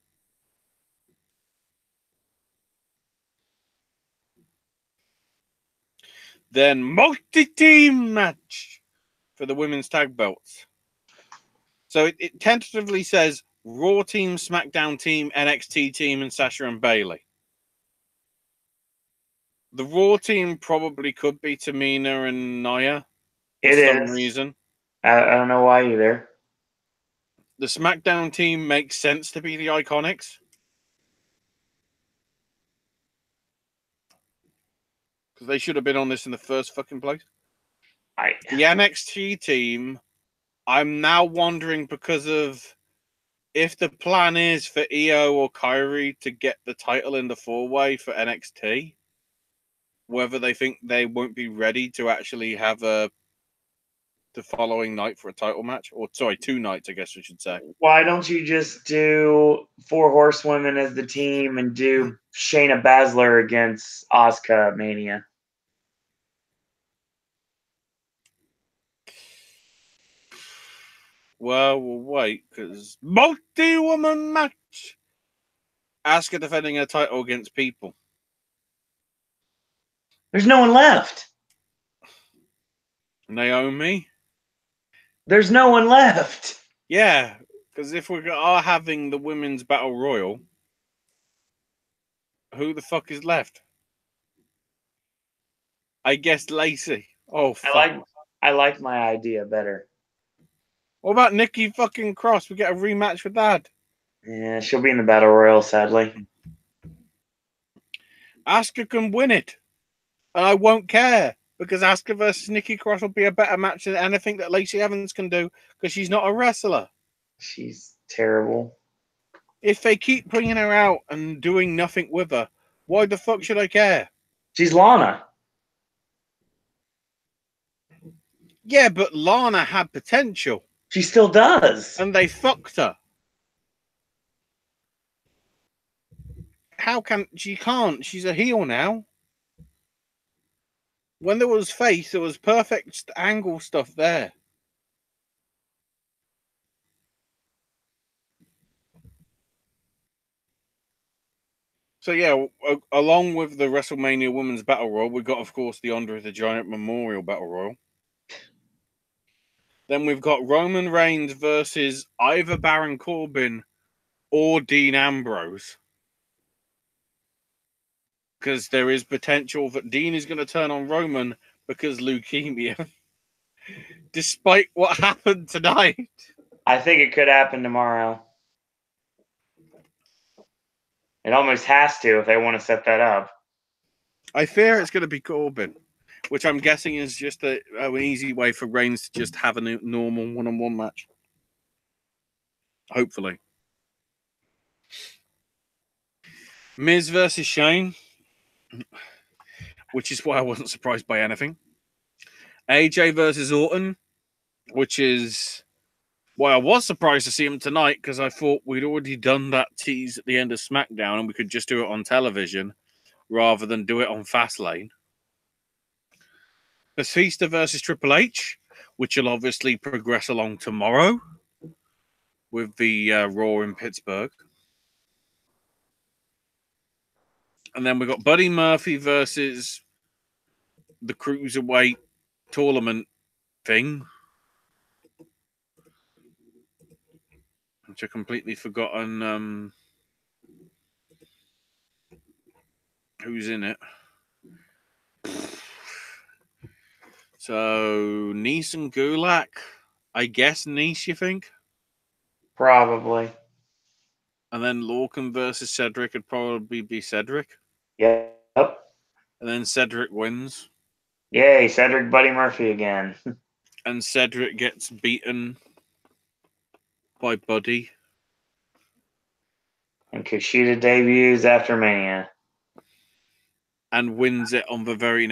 Then multi-team match for the women's tag belts. So it tentatively says Raw team, SmackDown team, NXT team, and Sasha and Bayley. The Raw team probably could be Tamina and Nia for some reason. I don't know why either. The SmackDown team makes sense to be the Iconics. Because they should have been on this in the first fucking place. The NXT team, I'm now wondering because of if the plan is for Io or Kyrie to get the title in the four-way for NXT, whether they think they won't be ready to actually have the following night for a title match, or sorry, 2 nights, I guess we should say. Why don't you just do 4 horsewomen as the team and do Shayna Baszler against Asuka Mania? Well, we'll wait because multi-woman match. Asuka defending her title against people. There's no one left. Naomi. There's no one left. Yeah, because if we are having the women's battle royal, who the fuck is left? I guess Lacey. Oh fuck. I like my idea better. What about Nikki fucking Cross? We get a rematch with that. Yeah, she'll be in the battle royal, sadly. Asuka can win it, and I won't care because Asuka versus Nikki Cross will be a better match than anything that Lacey Evans can do because she's not a wrestler. She's terrible. If they keep bringing her out and doing nothing with her, why the fuck should I care? She's Lana. Yeah, but Lana had potential. She still does. And they fucked her. How can she can't? She's a heel now. When there was face, there was perfect angle stuff there. So yeah, along with the WrestleMania Women's Battle Royal, we got, of course, the Andre the Giant Memorial Battle Royal. Then we've got Roman Reigns versus either Baron Corbin or Dean Ambrose. Because there is potential that Dean is going to turn on Roman because leukemia. Despite what happened tonight. I think it could happen tomorrow. It almost has to if they want to set that up. I fear it's going to be Corbin, which I'm guessing is just an easy way for Reigns to just have a normal one-on-one match. Hopefully. Miz versus Shane, which is why I wasn't surprised by anything. AJ versus Orton, which is why I was surprised to see him tonight because I thought we'd already done that tease at the end of SmackDown and we could just do it on television rather than do it on Fastlane. Batista versus Triple H, which will obviously progress along tomorrow with the Raw in Pittsburgh. And then we've got Buddy Murphy versus the Cruiserweight tournament thing, which I've completely forgotten who's in it. So, Nice and Gulak. I guess Nice, you think? Probably. And then Lorcan versus Cedric would probably be Cedric. Yep. And then Cedric wins. Yay, Cedric Buddy Murphy again. And Cedric gets beaten by Buddy. And Kushida debuts after Mania. And wins it on the very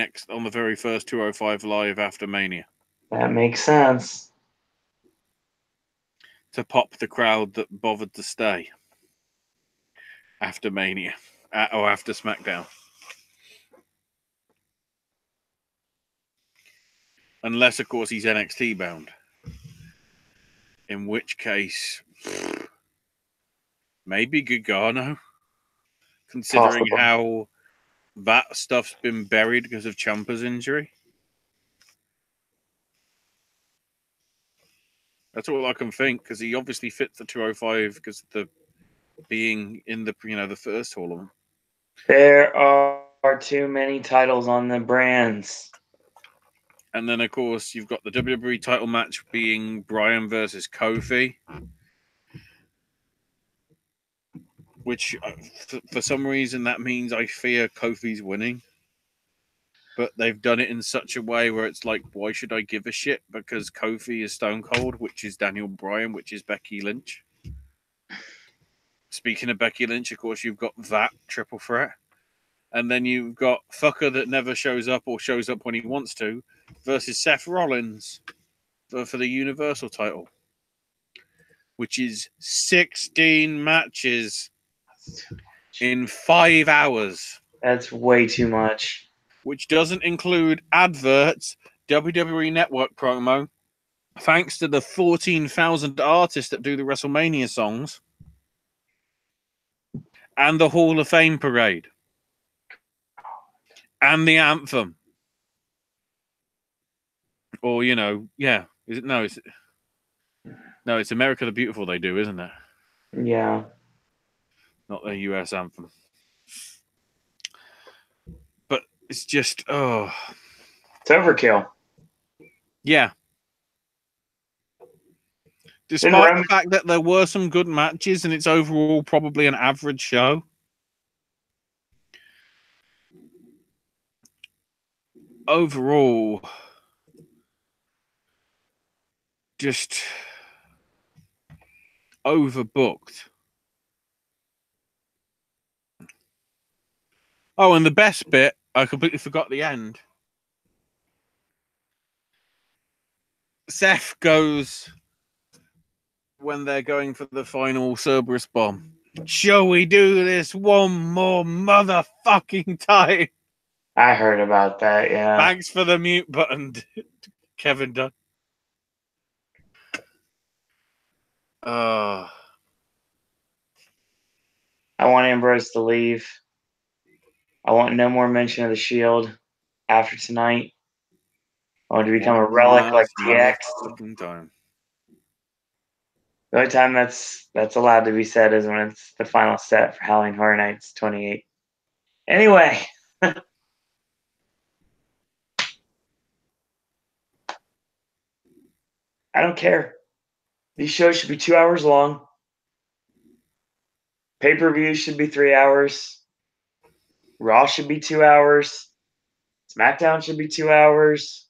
first 205 Live after Mania. That makes sense. To pop the crowd that bothered to stay after Mania. Or after SmackDown. Unless, of course, he's NXT bound. In which case, maybe Gargano. Considering Possible. how that stuff's been buried because of Ciampa's injury. That's all I can think, because he obviously fits the 205 because of the being in the the first tournament. There are too many titles on the brands. And then, of course, you've got the WWE title match being Bryan versus Kofi. Which, for some reason, that means I fear Kofi's winning. But they've done it in such a way where it's like, why should I give a shit? Because Kofi is Stone Cold, which is Daniel Bryan, which is Becky Lynch. Speaking of Becky Lynch, of course, you've got that triple threat. And then you've got fucker that never shows up or shows up when he wants to versus Seth Rollins for the Universal title, which is 16 matches in 5 hours. That's way too much. Which doesn't include adverts, WWE Network promo, thanks to the 14,000 artists that do the WrestleMania songs, and the Hall of Fame parade, and the anthem. Or, yeah. Is it? No, it's America the Beautiful they do, isn't it? Yeah. Not the US anthem. But it's just, oh. It's overkill. Yeah. Despite the fact that there were some good matches and it's overall probably an average show. Overall, just overbooked. Oh, and the best bit, I completely forgot the end. Seth goes when they're going for the final Cerberus bomb. Shall we do this one more motherfucking time? I heard about that, yeah. Thanks for the mute button, Kevin Dunn. I want Ambrose to leave. I want no more mention of the Shield after tonight. I want to become a relic like DX. Time. The only time that's allowed to be said is when it's the final set for Halloween Horror Nights 28. Anyway. I don't care. These shows should be 2 hours long. Pay-per-view should be 3 hours. Raw should be 2 hours. SmackDown should be 2 hours.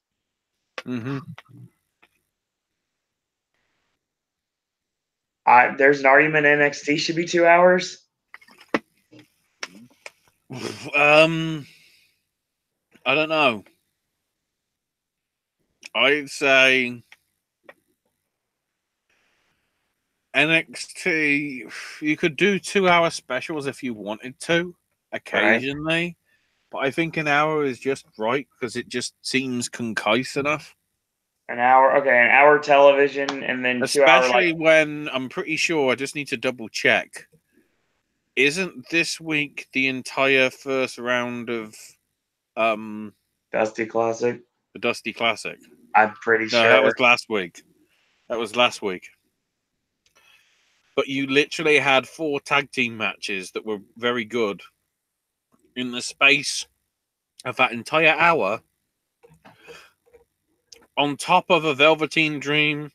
Mm-hmm. There's an argument NXT should be 2 hours. I don't know. I'd say NXT, you could do 2 hour specials if you wanted to, occasionally. Right. But I think an hour is just right because it just seems concise enough. An hour, okay, an hour television and then 2 hours. Especially when I'm pretty sure, I just need to double check. Isn't this week the entire first round of Dusty Classic? The Dusty Classic. I'm pretty sure. No, that was last week. But you literally had 4 tag team matches that were very good in the space of that entire hour, on top of a Velveteen Dream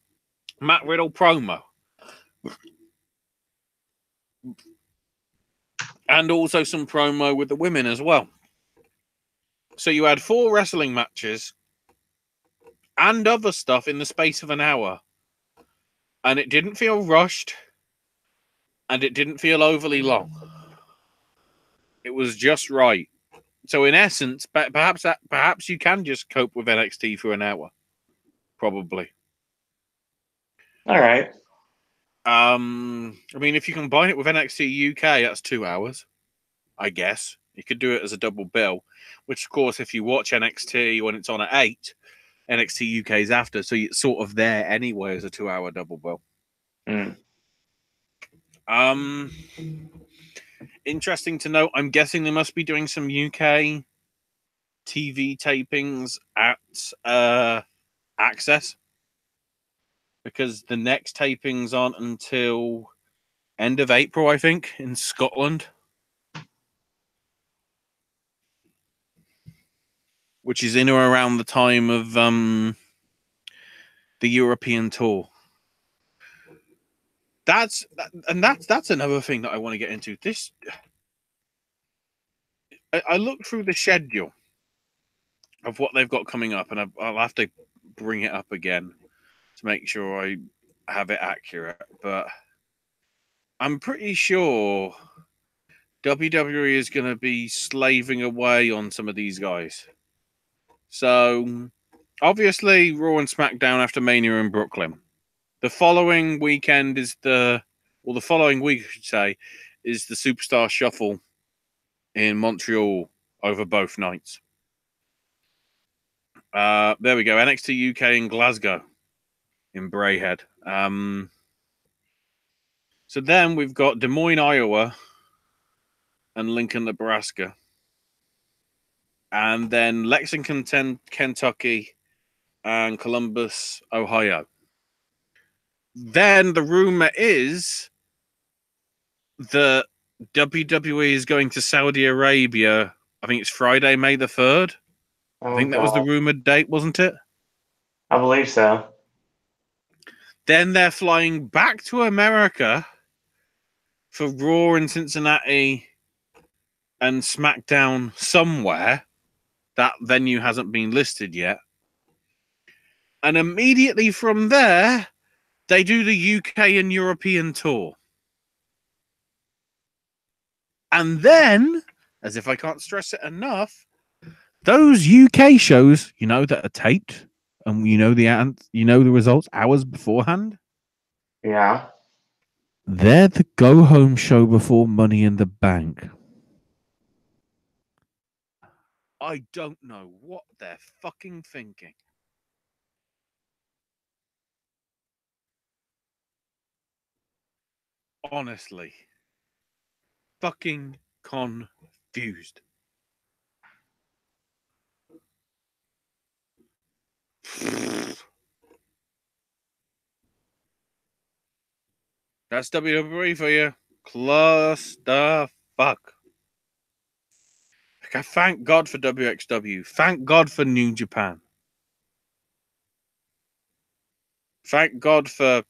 Matt Riddle promo. And also some promo with the women as well. So you had 4 wrestling matches and other stuff in the space of an hour. And it didn't feel rushed, and it didn't feel overly long. It was just right. So in essence, perhaps you can just cope with NXT for an hour, probably. All right. I mean, if you combine it with NXT UK, that's 2 hours, I guess. You could do it as a double bill, which, of course, if you watch NXT when it's on at 8, NXT UK is after, so it's sort of there anyway as a 2-hour double bill. Interesting to note, I'm guessing they must be doing some UK TV tapings at Access, because the next tapings aren't until end of April, I think, in Scotland, which is in or around the time of the European tour. That's another thing that I want to get into. I looked through the schedule of what they've got coming up, and I'll have to bring it up again to make sure I have it accurate. But I'm pretty sure WWE is going to be slaving away on some of these guys. So, obviously, Raw and SmackDown after Mania in Brooklyn. The following weekend is the following week, I should say, is the Superstar Shuffle in Montreal over both nights. There we go. NXT UK in Glasgow in Brayhead. So then we've got Des Moines, Iowa and Lincoln, Nebraska. And then Lexington, Kentucky and Columbus, Ohio. Then the rumor is that WWE is going to Saudi Arabia. I think it's Friday, May the 3rd. I think that was the rumored date, wasn't it? I believe so. Then they're flying back to America for Raw in Cincinnati and SmackDown somewhere. That venue hasn't been listed yet. And immediately from there, they do the UK and European tour. And then, as if I can't stress it enough, those UK shows, that are taped, and the results hours beforehand. Yeah. They're the go-home show before Money in the Bank. I don't know what they're fucking thinking. Honestly. Fucking confused. That's WWE for you. Clusterfuck. Thank God for WXW. Thank God for New Japan. Thank God for,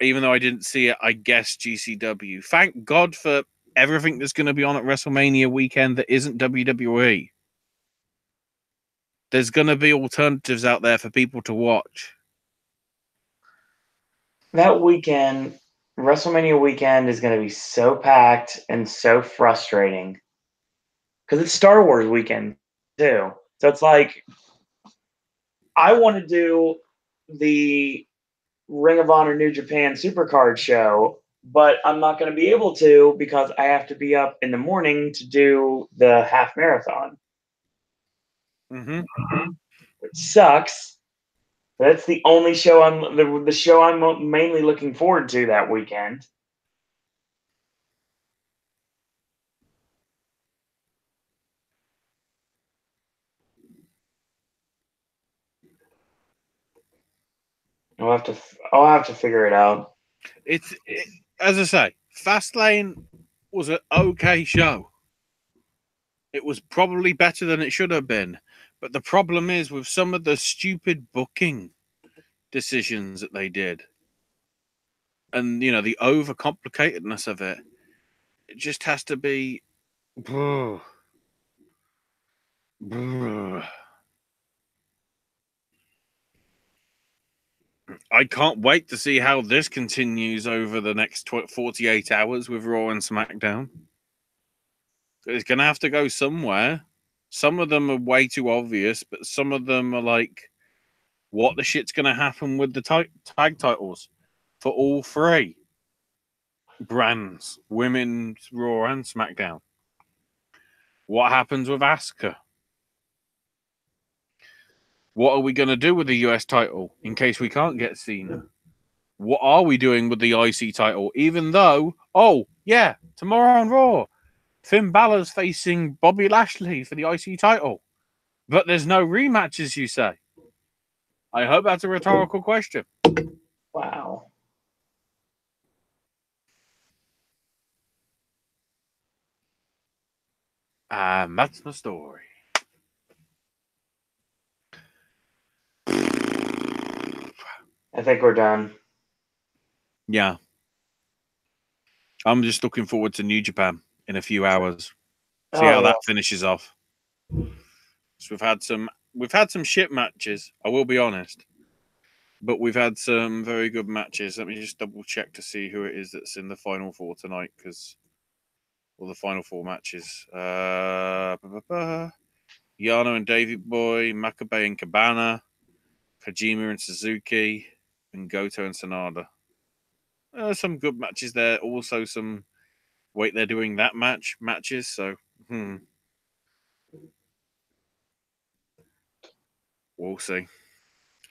even though I didn't see it, I guess GCW. Thank God for everything that's going to be on at WrestleMania weekend that isn't WWE. There's going to be alternatives out there for people to watch. That weekend, WrestleMania weekend, is going to be so packed and so frustrating because it's Star Wars weekend too. So it's like, I want to do the Ring of Honor New Japan Supercard show, but I'm not going to be able to because I have to be up in the morning to do the half marathon. Mm-hmm. Which sucks. That's the only show the show I'm mainly looking forward to that weekend. I'll have to figure it out. As I say, Fastlane was an okay show. It was probably better than it should have been. But the problem is with some of the stupid booking decisions that they did, and the overcomplicatedness of it, it just has to be. I can't wait to see how this continues over the next 48 hours with Raw and SmackDown. It's going to have to go somewhere. Some of them are way too obvious, but some of them are like, what the shit's going to happen with the tag titles for all three brands, Women's Raw and SmackDown? What happens with Asuka? What are we going to do with the US title in case we can't get Cena? What are we doing with the IC title? Even though, tomorrow on Raw, Finn Balor's facing Bobby Lashley for the IC title. But there's no rematches, you say? I hope that's a rhetorical question. Wow. And that's the story. I think we're done. Yeah. I'm just looking forward to New Japan in a few hours. See how that finishes off. So we've had some shit matches, I will be honest. But we've had some very good matches. Let me just double check to see who it is that's in the final four tonight, because the final four matches. Yano and Davey Boy, Makabe and Cabana, Kojima and Suzuki, and Goto and Sanada. Some good matches there. Also some they're doing that matches, so we'll see.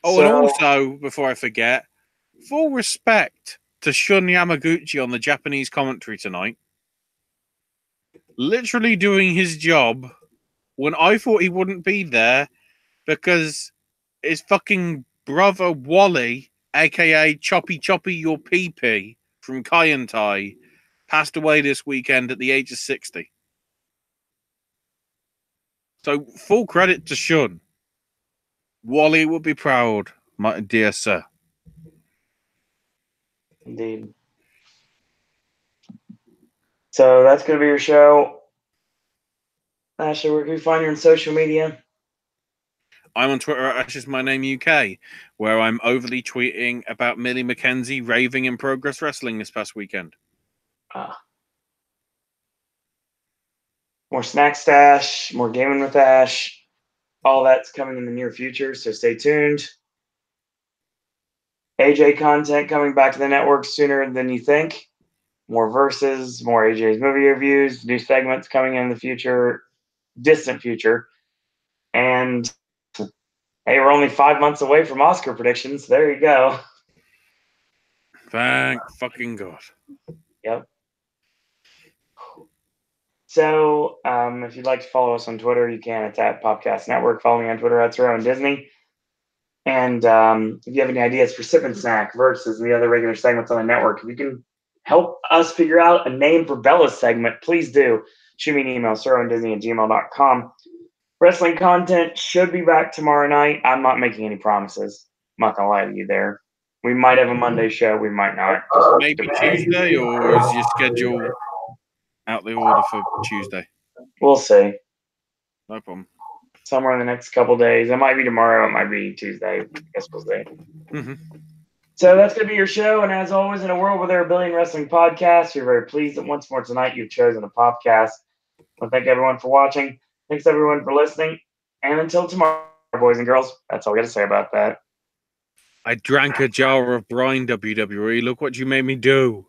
Oh, and also, before I forget, full respect to Shun Yamaguchi on the Japanese commentary tonight. Literally doing his job when I thought he wouldn't be there because his fucking brother Wally, aka Choppy Your PP from Kaientai, passed away this weekend at the age of 60. So full credit to Shun. Wally would be proud, my dear sir. Indeed. So that's going to be your show. Ashley, where can we find you on social media? I'm on Twitter at AshesMyNameUK, where I'm overly tweeting about Millie McKenzie raving in Progress Wrestling this past weekend. More Snack Stash, more Gaming with Ash. All that's coming in the near future, so stay tuned. AJ content coming back to the network sooner than you think. More verses, more AJ's movie reviews, new segments coming in the future, distant future. And hey, we're only 5 months away from Oscar predictions. There you go. Thank fucking God. Yep. So if you'd like to follow us on Twitter, you can. It's at Popcast Network. Follow me on Twitter at Zero and Disney. And if you have any ideas for Sip and Snack versus the other regular segments on the network, if you can help us figure out a name for Bella's segment, please do. Shoot me an email, surroanddisney@gmail.com. Wrestling content should be back tomorrow night. I'm not making any promises. I'm not going to lie to you there. We might have a Monday show. We might not. Maybe Tuesday, or is your schedule out the order for Tuesday? We'll see. No problem. Somewhere in the next couple days. It might be tomorrow. It might be Tuesday. I guess we'll see. Mm-hmm. So that's going to be your show. And as always, in a world where there are a billion wrestling podcasts, we're very pleased that once more tonight you've chosen a podcast. Well, thank everyone for watching. Thanks everyone for listening. And until tomorrow, boys and girls, that's all we got to say about that. I drank a jar of brine, WWE. Look what you made me do.